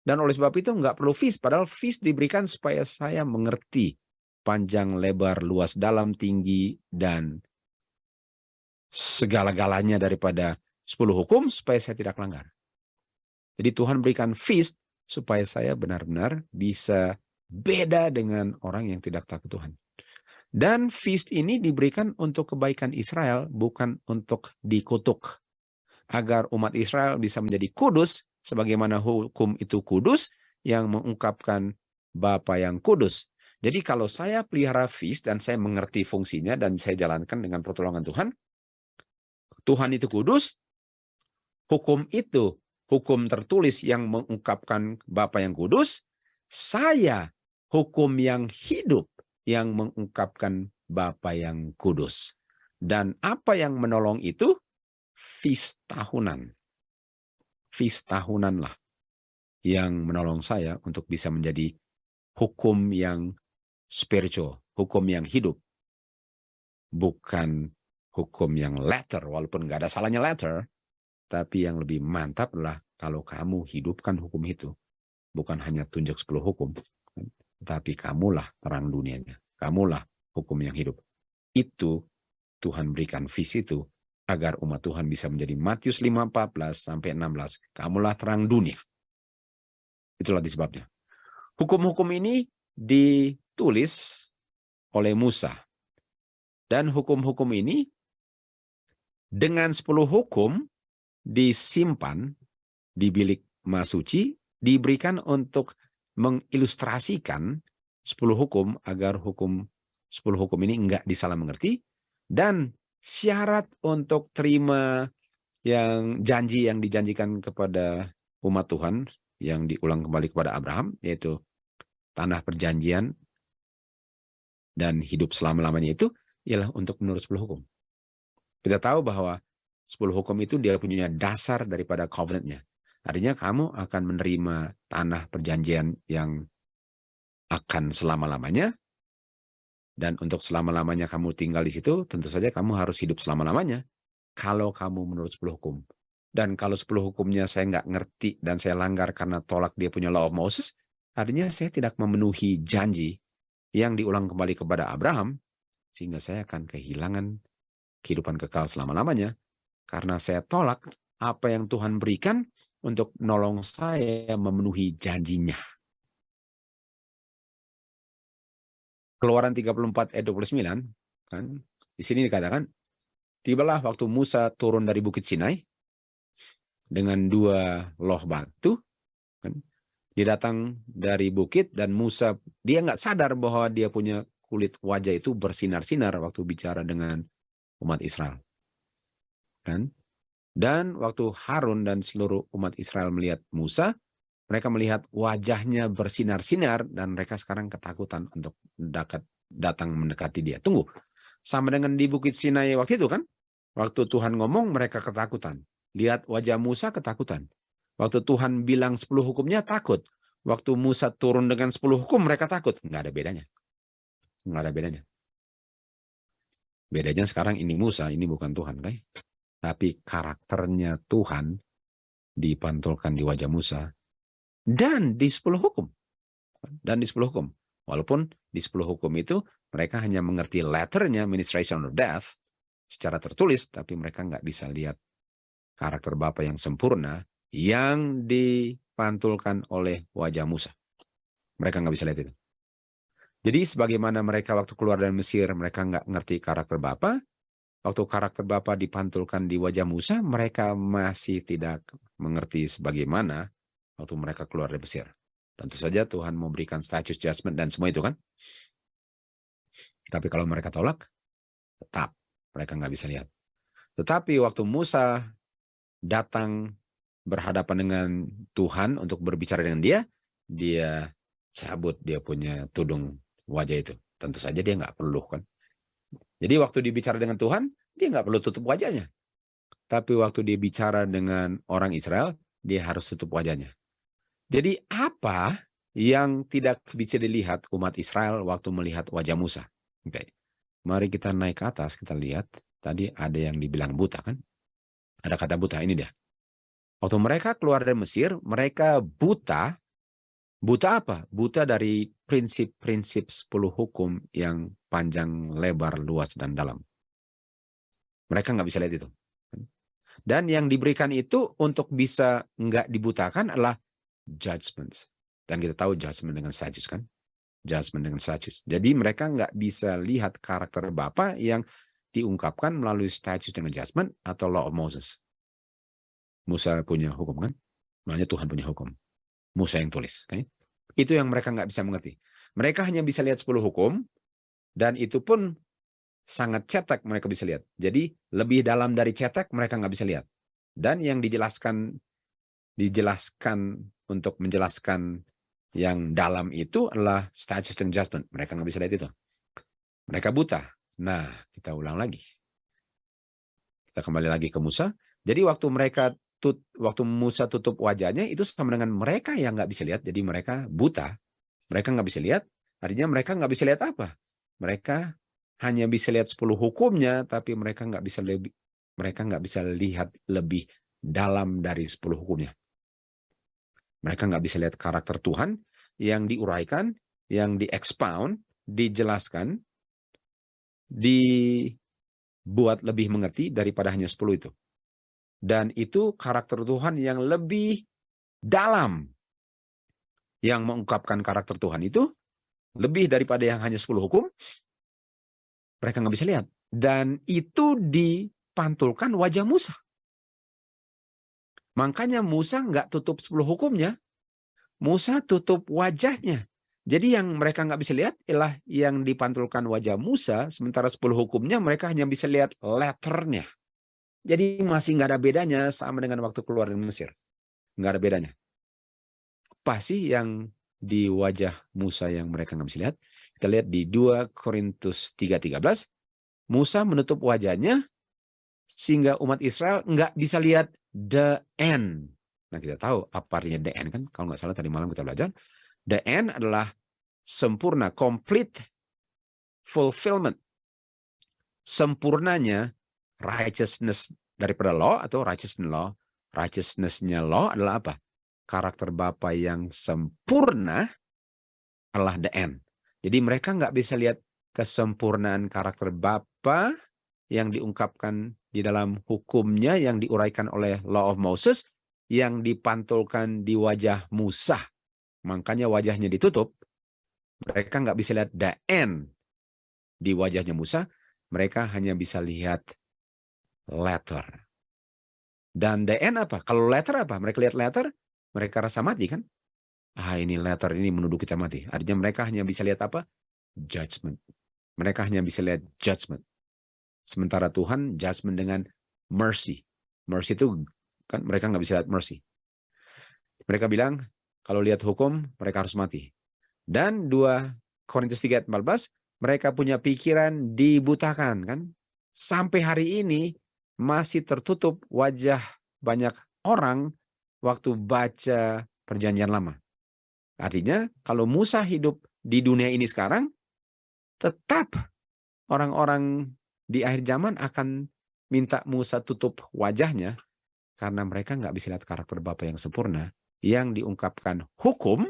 Dan oleh sebab itu nggak perlu feast, padahal feast diberikan supaya saya mengerti panjang, lebar, luas, dalam, tinggi, dan segala-galanya daripada 10 hukum supaya saya tidak langgar. Jadi Tuhan berikan feast supaya saya benar-benar bisa beda dengan orang yang tidak takut Tuhan. Dan feast ini diberikan untuk kebaikan Israel, bukan untuk dikutuk. Agar umat Israel bisa menjadi kudus, sebagaimana hukum itu kudus, yang mengungkapkan Bapa yang kudus. Jadi kalau saya pelihara feast dan saya mengerti fungsinya dan saya jalankan dengan pertolongan Tuhan, Tuhan itu kudus, hukum itu, hukum tertulis yang mengungkapkan Bapa yang kudus, saya hukum yang hidup, yang mengungkapkan Bapa yang kudus. Dan apa yang menolong itu? Feast tahunan. Feast tahunan lah yang menolong saya untuk bisa menjadi hukum yang spiritual, hukum yang hidup. Bukan hukum yang letter, walaupun nggak ada salahnya letter, tapi yang lebih mantap adalah kalau kamu hidupkan hukum itu. Bukan hanya tunjuk 10 hukum, tapi kamulah terang dunianya. Kamulah hukum yang hidup. Itu Tuhan berikan visi itu agar umat Tuhan bisa menjadi Matius 5:14-16. Kamulah terang dunia. Itulah disebabnya. Hukum-hukum ini ditulis oleh Musa. Dan hukum-hukum ini dengan 10 hukum disimpan di bilik masuci, diberikan untuk mengilustrasikan 10 hukum agar 10 hukum ini enggak disalah mengerti. Dan syarat untuk terima janji yang dijanjikan kepada umat Tuhan yang diulang kembali kepada Abraham, yaitu tanah perjanjian dan hidup selama-lamanya itu ialah untuk menurut 10 hukum. Kita tahu bahwa 10 hukum itu dia punya dasar daripada covenant-nya. Artinya kamu akan menerima tanah perjanjian yang akan selama-lamanya, dan untuk selama-lamanya kamu tinggal di situ, tentu saja kamu harus hidup selama-lamanya kalau kamu menurut 10 hukum. Dan kalau 10 hukumnya saya nggak ngerti dan saya langgar karena tolak dia punya law of Moses, artinya saya tidak memenuhi janji yang diulang kembali kepada Abraham, sehingga saya akan kehilangan kehidupan kekal selama-lamanya karena saya tolak apa yang Tuhan berikan untuk menolong saya memenuhi janjinya. Keluaran 34 ayat 29, kan? Di sini dikatakan, tibalah waktu Musa turun dari Bukit Sinai dengan 2 loh batu, kan? Dia datang dari bukit dan Musa, dia nggak sadar bahwa dia punya kulit wajah itu bersinar-sinar waktu bicara dengan umat Israel, kan? Dan waktu Harun dan seluruh umat Israel melihat Musa, mereka melihat wajahnya bersinar-sinar dan mereka sekarang ketakutan untuk datang mendekati dia. Tunggu, sama dengan di Bukit Sinai waktu itu kan? Waktu Tuhan ngomong mereka ketakutan. Lihat wajah Musa ketakutan. Waktu Tuhan bilang 10 hukumnya takut. Waktu Musa turun dengan 10 hukum mereka takut. Nggak ada bedanya. Nggak ada bedanya. Bedanya sekarang ini Musa, ini bukan Tuhan, kan? Tapi karakternya Tuhan dipantulkan di wajah Musa dan di 10 hukum. Dan di 10 hukum. Walaupun di 10 hukum itu mereka hanya mengerti letternya, ministration of death, secara tertulis, tapi mereka nggak bisa lihat karakter Bapa yang sempurna yang dipantulkan oleh wajah Musa. Mereka nggak bisa lihat itu. Jadi sebagaimana mereka waktu keluar dari Mesir, mereka nggak ngerti karakter Bapa, waktu karakter Bapa dipantulkan di wajah Musa, mereka masih tidak mengerti sebagaimana waktu mereka keluar dari Mesir. Tentu saja Tuhan memberikan status judgment dan semua itu kan. Tapi kalau mereka tolak, tetap mereka nggak bisa lihat. Tetapi waktu Musa datang berhadapan dengan Tuhan untuk berbicara dengan dia cabut dia punya tudung wajah itu. Tentu saja dia nggak perlu kan. Jadi waktu dia bicara dengan Tuhan, dia nggak perlu tutup wajahnya. Tapi waktu dia bicara dengan orang Israel, dia harus tutup wajahnya. Jadi apa yang tidak bisa dilihat umat Israel waktu melihat wajah Musa? Oke. Mari kita naik ke atas, kita lihat. Tadi ada yang dibilang buta kan? Ada kata buta, ini dia. Waktu mereka keluar dari Mesir, mereka buta. Buta apa? Buta dari prinsip-prinsip 10 hukum yang panjang, lebar, luas, dan dalam. Mereka nggak bisa lihat itu. Dan yang diberikan itu untuk bisa nggak dibutakan adalah judgments. Dan kita tahu judgment dengan statutes kan? Judgment dengan statutes. Jadi mereka nggak bisa lihat karakter Bapa yang diungkapkan melalui statutes dengan judgment atau law of Moses. Musa punya hukum kan? Makanya Tuhan punya hukum. Musa yang tulis. Okay? Itu yang mereka nggak bisa mengerti. Mereka hanya bisa lihat 10 hukum, dan itu pun sangat cetek mereka bisa lihat. Jadi lebih dalam dari cetek mereka nggak bisa lihat. Dan yang dijelaskan untuk menjelaskan yang dalam itu adalah statute and judgment. Mereka nggak bisa lihat itu. Mereka buta. Nah, kita ulang lagi. Kita kembali lagi ke Musa. Jadi waktu Musa tutup wajahnya, itu sama dengan mereka yang nggak bisa lihat. Jadi mereka buta. Mereka nggak bisa lihat. Artinya mereka nggak bisa lihat apa? Mereka hanya bisa lihat 10 hukumnya, tapi mereka nggak bisa lihat lebih dalam dari 10 hukumnya. Mereka nggak bisa lihat karakter Tuhan yang diuraikan, yang di-expound, dijelaskan, dibuat lebih mengerti daripada hanya 10 itu. Dan itu karakter Tuhan yang lebih dalam. Yang mengungkapkan karakter Tuhan itu lebih daripada yang hanya 10 hukum. Mereka nggak bisa lihat. Dan itu dipantulkan wajah Musa. Makanya Musa nggak tutup 10 hukumnya. Musa tutup wajahnya. Jadi yang mereka nggak bisa lihat ialah yang dipantulkan wajah Musa. Sementara 10 hukumnya mereka hanya bisa lihat letternya. Jadi masih nggak ada bedanya sama dengan waktu keluar dari Mesir. Nggak ada bedanya. Apa sih yang di wajah Musa yang mereka nggak bisa lihat? Kita lihat di 2 Korintus 3:13. Musa menutup wajahnya sehingga umat Israel nggak bisa lihat the end. Nah, kita tahu apa artinya the end kan? Kalau nggak salah tadi malam kita belajar. The end adalah sempurna, complete fulfillment. Sempurnanya righteousness daripada law atau righteousness law. Righteousness-nya law adalah apa? Karakter Bapa yang sempurna adalah the end. Jadi mereka nggak bisa lihat kesempurnaan karakter Bapa yang diungkapkan di dalam hukumnya yang diuraikan oleh Law of Moses yang dipantulkan di wajah Musa. Makanya wajahnya ditutup. Mereka nggak bisa lihat the end di wajahnya Musa. Mereka hanya bisa lihat letter. Dan the end apa? Kalau letter apa? Mereka lihat letter, mereka rasa mati kan? Ini letter ini menuduh kita mati. Artinya mereka hanya bisa lihat apa? Judgment. Mereka hanya bisa lihat judgment. Sementara Tuhan judgment dengan mercy. Mercy itu kan mereka nggak bisa lihat mercy. Mereka bilang kalau lihat hukum mereka harus mati. Dan 2 Korintus 3:14 mereka punya pikiran dibutakan kan? Sampai hari ini masih tertutup wajah banyak orang waktu baca Perjanjian Lama. Artinya kalau Musa hidup di dunia ini sekarang, tetap orang-orang di akhir zaman akan minta Musa tutup wajahnya karena mereka nggak bisa lihat karakter Bapa yang sempurna yang diungkapkan hukum,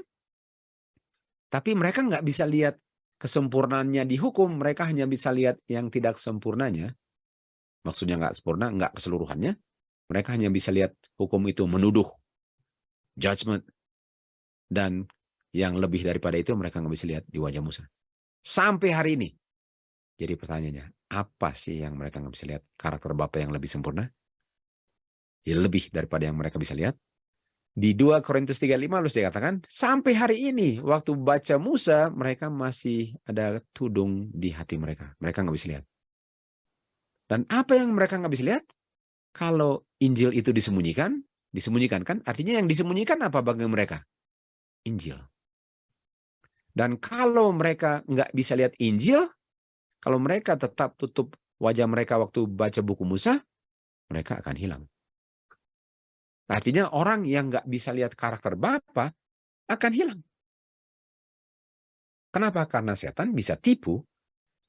tapi mereka nggak bisa lihat kesempurnaannya di hukum, mereka hanya bisa lihat yang tidak sempurnanya. Maksudnya nggak sempurna, nggak keseluruhannya. Mereka hanya bisa lihat hukum itu menuduh, judgment, dan yang lebih daripada itu mereka nggak bisa lihat di wajah Musa. Sampai hari ini. Jadi pertanyaannya, apa sih yang mereka nggak bisa lihat? Karakter Bapa yang lebih sempurna? Ya lebih daripada yang mereka bisa lihat. Di 2 Korintus 3:5 harus dikatakan, sampai hari ini waktu baca Musa, mereka masih ada tudung di hati mereka. Mereka nggak bisa lihat. Dan apa yang mereka nggak bisa lihat? Kalau Injil itu disembunyikan kan? Artinya yang disembunyikan apa bagi mereka? Injil. Dan kalau mereka nggak bisa lihat Injil, kalau mereka tetap tutup wajah mereka waktu baca buku Musa, mereka akan hilang. Artinya orang yang nggak bisa lihat karakter Bapa akan hilang. Kenapa? Karena setan bisa tipu.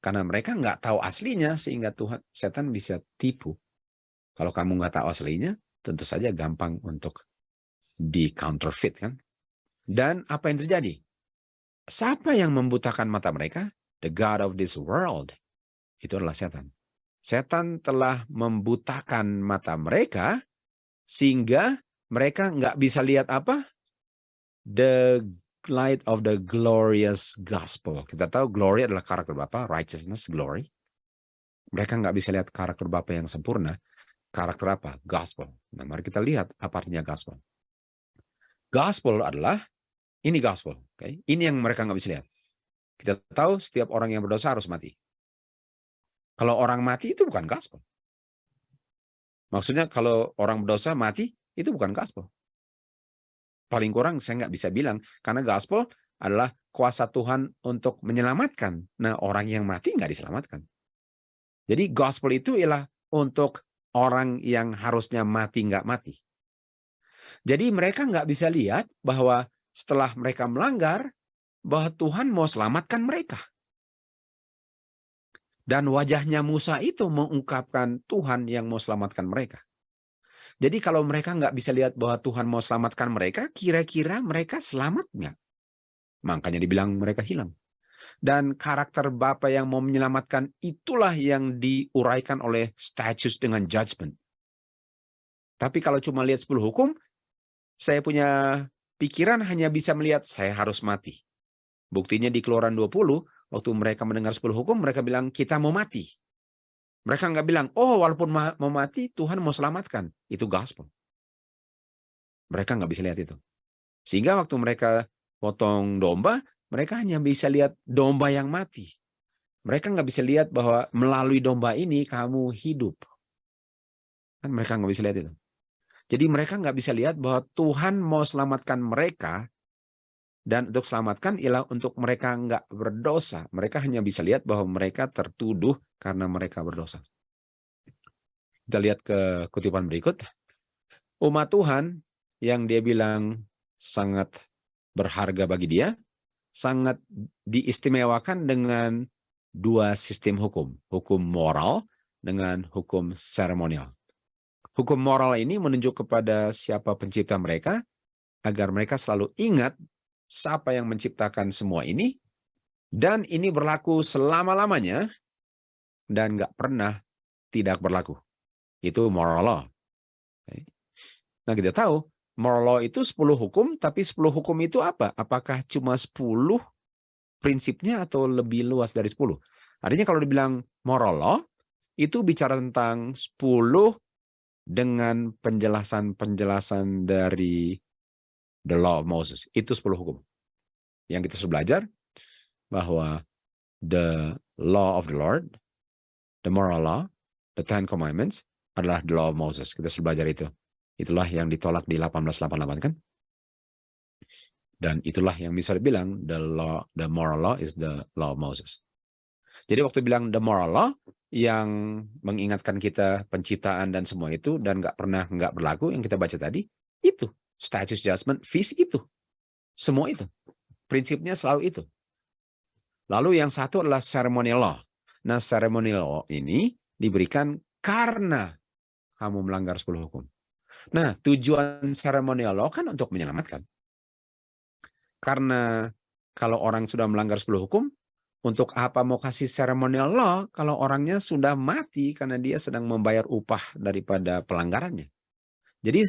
Karena mereka nggak tahu aslinya sehingga setan bisa tipu. Kalau kamu nggak tahu aslinya, tentu saja gampang untuk di counterfeit kan. Dan apa yang terjadi? Siapa yang membutakan mata mereka? The God of this world. Itu adalah setan. Setan telah membutakan mata mereka sehingga mereka nggak bisa lihat apa? The light of the glorious gospel. Kita tahu glory adalah karakter Bapa, righteousness, glory. Mereka nggak bisa lihat karakter Bapa yang sempurna. Karakter apa? Gospel. Nah, mari kita lihat apa artinya gospel. Gospel adalah ini gospel. Okay? Ini yang mereka nggak bisa lihat. Kita tahu setiap orang yang berdosa harus mati. Kalau orang mati itu bukan gospel. Maksudnya kalau orang berdosa mati, itu bukan gospel. Paling kurang saya nggak bisa bilang, karena gospel adalah kuasa Tuhan untuk menyelamatkan. Nah, orang yang mati nggak diselamatkan. Jadi gospel itu ialah untuk orang yang harusnya mati nggak mati. Jadi mereka nggak bisa lihat bahwa setelah mereka melanggar, bahwa Tuhan mau selamatkan mereka. Dan wajahnya Musa itu mengungkapkan Tuhan yang mau selamatkan mereka. Jadi kalau mereka nggak bisa lihat bahwa Tuhan mau selamatkan mereka, kira-kira mereka selamat nggak? Makanya dibilang mereka hilang. Dan karakter Bapa yang mau menyelamatkan itulah yang diuraikan oleh statutes dengan judgment. Tapi kalau cuma lihat 10 hukum, saya punya pikiran hanya bisa melihat saya harus mati. Buktinya di Keluaran 20, waktu mereka mendengar 10 hukum, mereka bilang kita mau mati. Mereka nggak bilang, oh walaupun mau mati, Tuhan mau selamatkan. Itu gospel. Mereka nggak bisa lihat itu. Sehingga waktu mereka potong domba, mereka hanya bisa lihat domba yang mati. Mereka nggak bisa lihat bahwa melalui domba ini kamu hidup. Kan mereka nggak bisa lihat itu. Jadi mereka nggak bisa lihat bahwa Tuhan mau selamatkan mereka, dan untuk selamatkan ialah untuk mereka nggak berdosa. Mereka hanya bisa lihat bahwa mereka tertuduh karena mereka berdosa. Kita lihat ke kutipan berikut. Umat Tuhan yang dia bilang sangat berharga bagi dia, sangat diistimewakan dengan dua sistem hukum. Hukum moral dengan hukum seremonial. Hukum moral ini menunjuk kepada siapa pencipta mereka, agar mereka selalu ingat siapa yang menciptakan semua ini, dan ini berlaku selama-lamanya, dan nggak pernah tidak berlaku. Itu moral law. Nah, kita tahu, moral law itu 10 hukum, tapi 10 hukum itu apa? Apakah cuma 10 prinsipnya atau lebih luas dari 10? Artinya kalau dibilang moral law, itu bicara tentang 10 dengan penjelasan-penjelasan dari the law of Moses. Itu 10 hukum. Yang kita sudah belajar bahwa the law of the Lord, the moral law, the Ten Commandments adalah the law of Moses. Kita sudah belajar itu. Itulah yang ditolak di 1888 kan? Dan itulah yang bisa dibilang the moral law is the law of Moses. Jadi waktu bilang the moral law, yang mengingatkan kita penciptaan dan semua itu, dan nggak berlaku yang kita baca tadi, itu statutes, judgment, feast, itu semua itu prinsipnya selalu itu. Lalu yang satu adalah ceremonial law. Nah, ceremonial law ini diberikan karena kamu melanggar 10 hukum. Nah, tujuan ceremonial law kan untuk menyelamatkan. Karena kalau orang sudah melanggar 10 hukum, untuk apa mau kasih ceremonial law kalau orangnya sudah mati karena dia sedang membayar upah daripada pelanggarannya. Jadi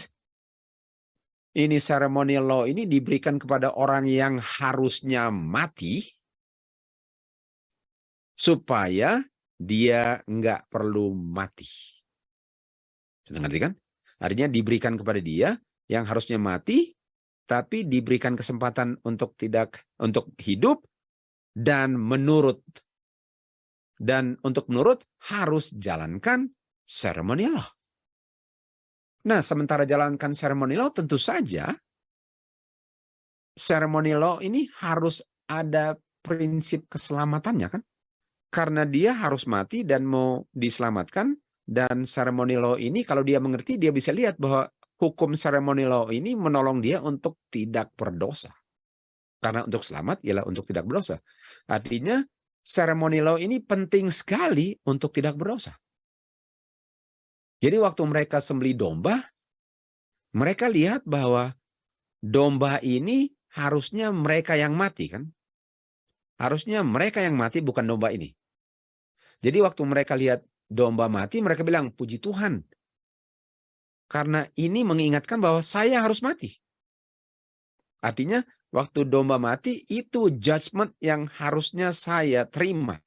ini ceremonial law ini diberikan kepada orang yang harusnya mati supaya dia nggak perlu mati. Sudah ngerti kan? Artinya diberikan kepada dia yang harusnya mati, tapi diberikan kesempatan untuk hidup, dan untuk menurut harus jalankan ceremonial law. Nah, sementara jalankan ceremonial law, tentu saja ceremonial law ini harus ada prinsip keselamatannya kan? Karena dia harus mati dan mau diselamatkan, dan ceremonial law ini kalau dia mengerti, dia bisa lihat bahwa hukum ceremonial law ini menolong dia untuk tidak berdosa. Karena untuk selamat ialah untuk tidak berdosa. Artinya ceremonial law ini penting sekali untuk tidak berdosa. Jadi waktu mereka sembelih domba, mereka lihat bahwa domba ini harusnya mereka yang mati kan? Harusnya mereka yang mati, bukan domba ini. Jadi waktu mereka lihat domba mati, mereka bilang, puji Tuhan. Karena ini mengingatkan bahwa saya harus mati. Artinya waktu domba mati, itu judgment yang harusnya saya terima.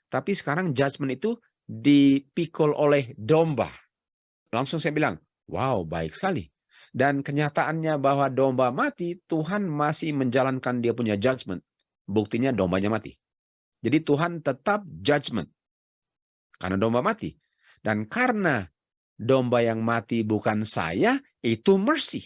Tapi sekarang judgment itu dipikul oleh domba. Langsung saya bilang, wow, baik sekali. Dan kenyataannya bahwa domba mati, Tuhan masih menjalankan dia punya judgment. Buktinya dombanya mati. Jadi Tuhan tetap judgment. Karena domba mati. Dan karena domba yang mati bukan saya, itu mercy.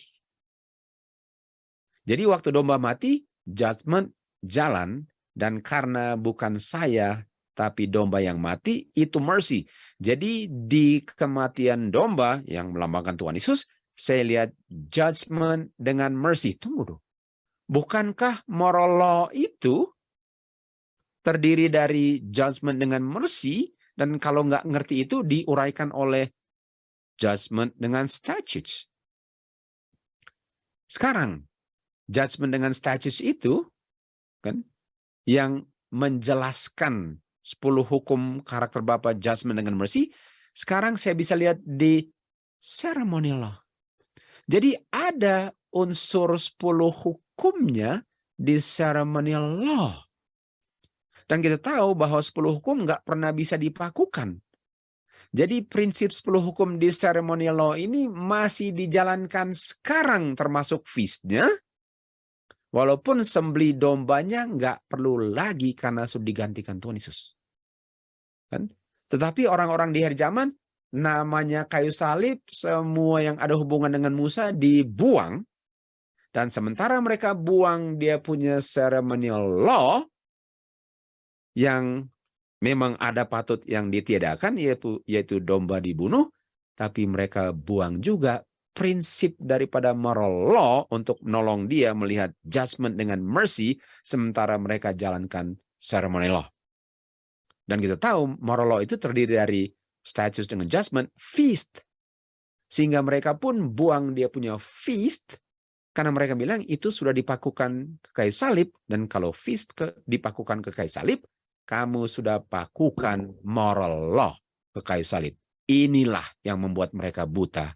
Jadi waktu domba mati, judgment jalan. Dan karena bukan saya, tapi domba yang mati, itu mercy. Jadi di kematian domba yang melambangkan Tuhan Yesus, saya lihat judgment dengan mercy. Tunggu dong. Bukankah moral law itu terdiri dari judgment dengan mercy, dan kalau nggak ngerti itu diuraikan oleh judgment dengan statutes. Sekarang, judgment dengan statutes itu kan yang menjelaskan 10 hukum karakter Bapa, judgment dengan mercy, sekarang saya bisa lihat di ceremonial law. Jadi ada unsur 10 hukumnya di ceremonial law. Dan kita tahu bahwa 10 hukum nggak pernah bisa dipakukan. Jadi prinsip 10 hukum di ceremonial law ini masih dijalankan sekarang, termasuk feast-nya. Walaupun sembelih dombanya nggak perlu lagi karena sudah digantikan Tuhan Yesus. Kan? Tetapi orang-orang di akhir zaman namanya kayu salib, semua yang ada hubungan dengan Musa dibuang. Dan sementara mereka buang dia punya ceremonial law yang memang ada patut yang ditiadakan, yaitu domba dibunuh, tapi mereka buang juga prinsip daripada moral law untuk menolong dia melihat judgment dengan mercy, sementara mereka jalankan ceremonial law. Dan kita tahu moral law itu terdiri dari statutes dengan judgment, feast. Sehingga mereka pun buang dia punya feast, karena mereka bilang itu sudah dipakukan ke kayu salib, dan kalau feast dipakukan ke kayu salib, kamu sudah pakukan moral law ke kayu salib. Inilah yang membuat mereka buta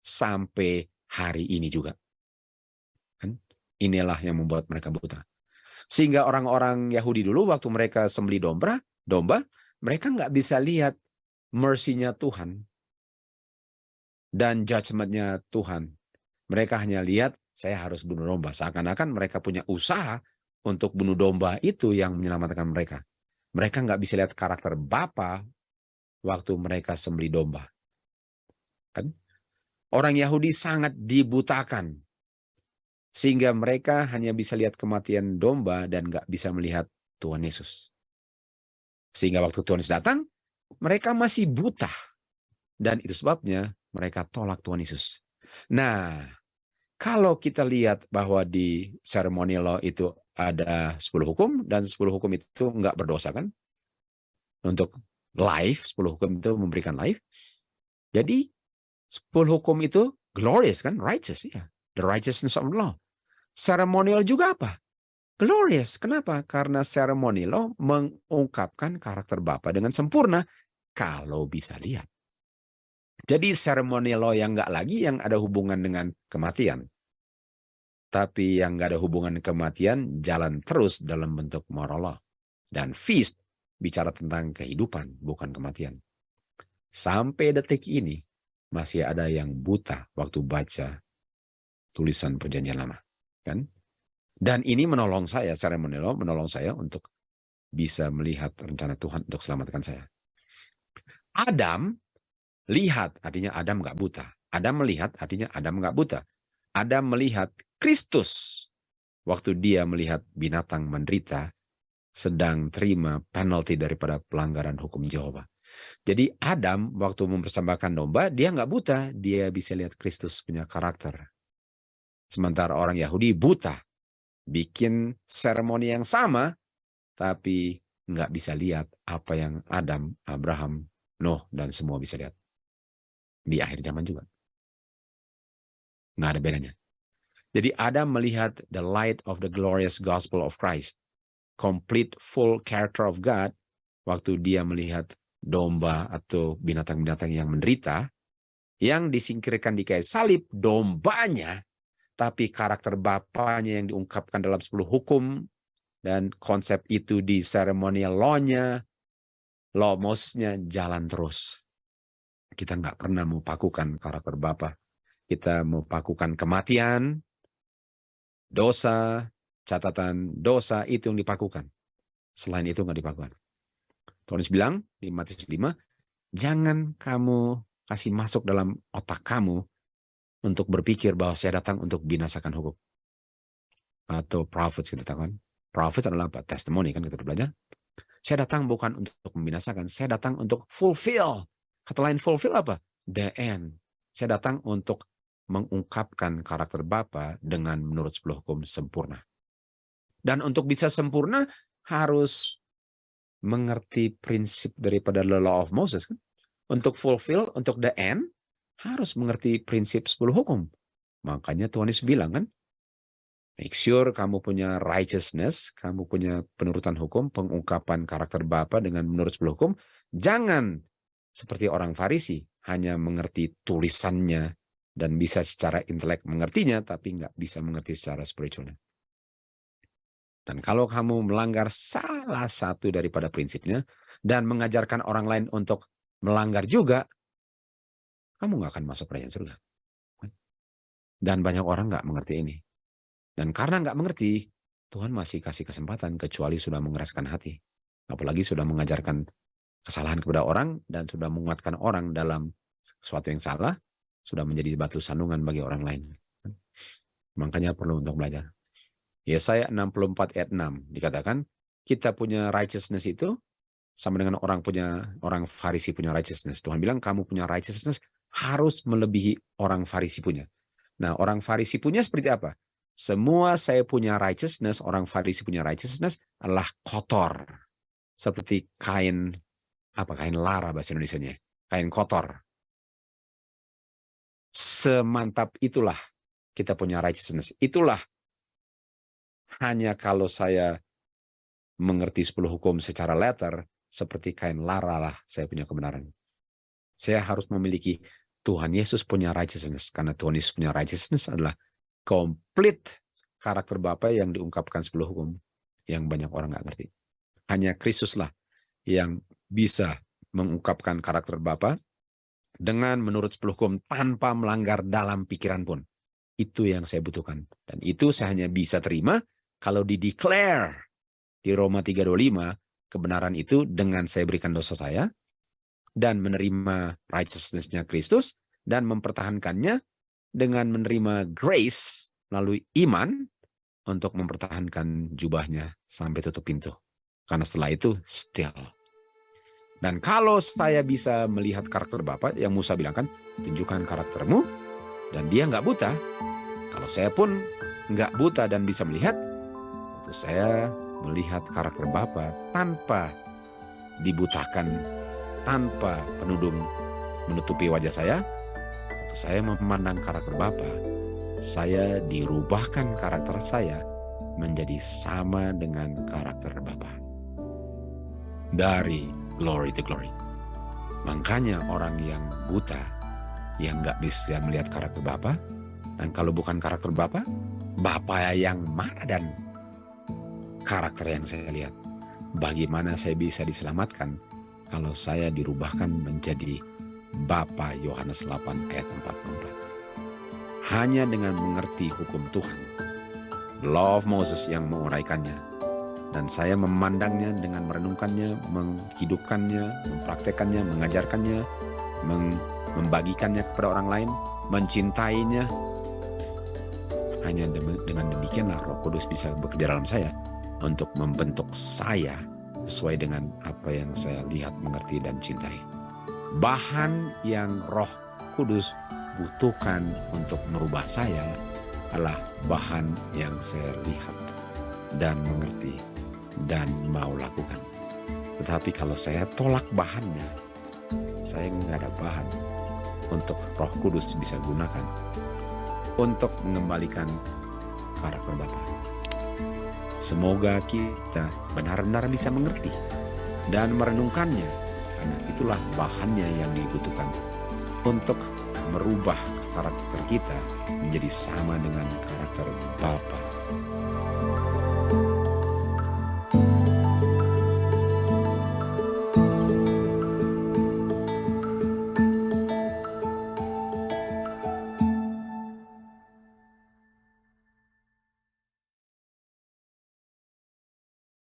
sampai hari ini juga. Inilah yang membuat mereka buta. Sehingga orang-orang Yahudi dulu waktu mereka sembelih domba, mereka nggak bisa lihat mercy-nya Tuhan dan judgment-nya Tuhan. Mereka hanya lihat, saya harus bunuh domba. Seakan-akan mereka punya usaha untuk bunuh domba itu yang menyelamatkan mereka. Mereka nggak bisa lihat karakter Bapa waktu mereka sembelih domba. Kan? Orang Yahudi sangat dibutakan. Sehingga mereka hanya bisa lihat kematian domba dan nggak bisa melihat Tuhan Yesus. Sehingga waktu Tuhan Yesus datang, mereka masih buta. Dan itu sebabnya mereka tolak Tuhan Yesus. Nah, kalau kita lihat bahwa di ceremonial law itu ada 10 hukum, dan 10 hukum itu nggak berdosa kan? Untuk life, 10 hukum itu memberikan life. Jadi 10 hukum itu glorious kan? Righteous ya. The righteousness of law. Ceremonial juga apa? Glorious. Kenapa? Karena ceremonial law mengungkapkan karakter Bapa dengan sempurna kalau bisa lihat. Jadi ceremonial law yang nggak lagi yang ada hubungan dengan kematian. Tapi yang nggak ada hubungan kematian jalan terus dalam bentuk moral law. Dan feast bicara tentang kehidupan, bukan kematian. Sampai detik ini masih ada yang buta waktu baca tulisan Perjanjian Lama. Kan? Dan ini menolong saya, ceremonial law menolong saya untuk bisa melihat rencana Tuhan untuk selamatkan saya. Adam lihat, artinya Adam nggak buta. Adam melihat, artinya Adam nggak buta. Adam melihat Kristus waktu dia melihat binatang menderita sedang terima penalti daripada pelanggaran hukum Jehovah. Jadi Adam waktu mempersembahkan domba, dia nggak buta, dia bisa lihat Kristus punya karakter. Sementara orang Yahudi buta, bikin seremoni yang sama, tapi nggak bisa lihat apa yang Adam, Abraham, Nuh, dan semua bisa lihat. Di akhir zaman juga. Nggak ada bedanya. Jadi Adam melihat the light of the glorious gospel of Christ. Complete full character of God. Waktu dia melihat domba atau binatang-binatang yang menderita. Yang disingkirkan di kayu salib dombanya. Tapi karakter Bapanya yang diungkapkan dalam 10 hukum. Dan konsep itu di ceremonial law-nya. Law Moses-nya jalan terus. Kita nggak pernah mau pakukan karakter Bapa. Kita mau pakukan kematian, dosa, catatan dosa itu yang dipakukan. Selain itu nggak dipakukan. Tuhan Yesus bilang di Matius 5, jangan kamu kasih masuk dalam otak kamu untuk berpikir bahwa saya datang untuk binasakan hukum. Atau prophets kita katakan. Prophets adalah apa? Testimoni kan kita belajar. Saya datang bukan untuk membinasakan, saya datang untuk fulfill. Kata lain fulfill apa? The end. Saya datang untuk mengungkapkan karakter Bapa dengan menurut 10 hukum sempurna. Dan untuk bisa sempurna harus mengerti prinsip daripada the law of Moses. Kan? Untuk fulfill, untuk the end, harus mengerti prinsip 10 hukum. Makanya Tuhan Yesus bilang kan, make sure kamu punya righteousness, kamu punya penurutan hukum, pengungkapan karakter Bapa dengan menurut 10 hukum. Jangan seperti orang Farisi, hanya mengerti tulisannya dan bisa secara intelek mengertinya, tapi nggak bisa mengerti secara spiritualnya. Dan kalau kamu melanggar salah satu daripada prinsipnya dan mengajarkan orang lain untuk melanggar juga, kamu nggak akan masuk kerajaan surga. Dan banyak orang nggak mengerti ini. Dan karena nggak mengerti, Tuhan masih kasih kesempatan kecuali sudah mengeraskan hati. Apalagi sudah mengajarkan kesalahan kepada orang dan sudah menguatkan orang dalam sesuatu yang salah, sudah menjadi batu sandungan bagi orang lain. Makanya perlu untuk belajar. Yesaya 64 ayat 6 dikatakan, kita punya righteousness itu sama dengan orang Farisi punya righteousness. Tuhan bilang kamu punya righteousness harus melebihi orang Farisi punya. Nah, orang Farisi punya seperti apa? Semua saya punya righteousness, orang Farisi punya righteousness adalah kotor. Seperti kain lara bahasa Indonesianya. Kain kotor. Semantap itulah kita punya righteousness. Itulah hanya kalau saya mengerti 10 hukum secara letter, seperti kain lara lah saya punya kebenaran. Saya harus memiliki Tuhan Yesus punya righteousness. Karena Tuhan Yesus punya righteousness adalah komplit karakter Bapa yang diungkapkan 10 hukum. Yang banyak orang nggak ngerti. Hanya Kristus lah yang bisa mengungkapkan karakter Bapa dengan menurut 10 hukum tanpa melanggar dalam pikiran pun. Itu yang saya butuhkan. Dan itu saya hanya bisa terima kalau di-declare di Roma 3:25 kebenaran itu dengan saya berikan dosa saya dan menerima righteousness-nya Kristus dan mempertahankannya dengan menerima grace melalui iman untuk mempertahankan jubahnya sampai tutup pintu. Karena setelah itu still. Dan kalau saya bisa melihat karakter Bapa yang Musa bilang kan, tunjukkan karaktermu, dan dia nggak buta. Kalau saya pun nggak buta dan bisa melihat, waktu saya melihat karakter Bapa tanpa dibutakan, tanpa penudung menutupi wajah saya, waktu saya memandang karakter Bapa, saya dirubahkan karakter saya menjadi sama dengan karakter Bapa. Dari glory to glory. Makanya orang yang buta, yang nggak bisa melihat karakter Bapa, dan kalau bukan karakter Bapa, Bapa yang mana dan karakter yang saya lihat. Bagaimana saya bisa diselamatkan kalau saya dirubahkan menjadi Bapa Yohanes 8 ayat 44. Hanya dengan mengerti hukum Tuhan, law of Moses yang menguraikannya, dan saya memandangnya dengan merenungkannya, menghidupkannya, mempraktekannya, mengajarkannya, membagikannya kepada orang lain, mencintainya. Hanya dengan demikianlah Roh Kudus bisa bekerja dalam saya untuk membentuk saya sesuai dengan apa yang saya lihat, mengerti, dan cintai. Bahan yang Roh Kudus butuhkan untuk merubah saya adalah bahan yang saya lihat dan mengerti dan mau lakukan. Tetapi kalau saya tolak bahannya, saya nggak ada bahan untuk Roh Kudus bisa gunakan untuk mengembalikan karakter Bapa. Semoga kita benar-benar bisa mengerti dan merenungkannya, karena itulah bahannya yang dibutuhkan untuk merubah karakter kita menjadi sama dengan karakter Bapa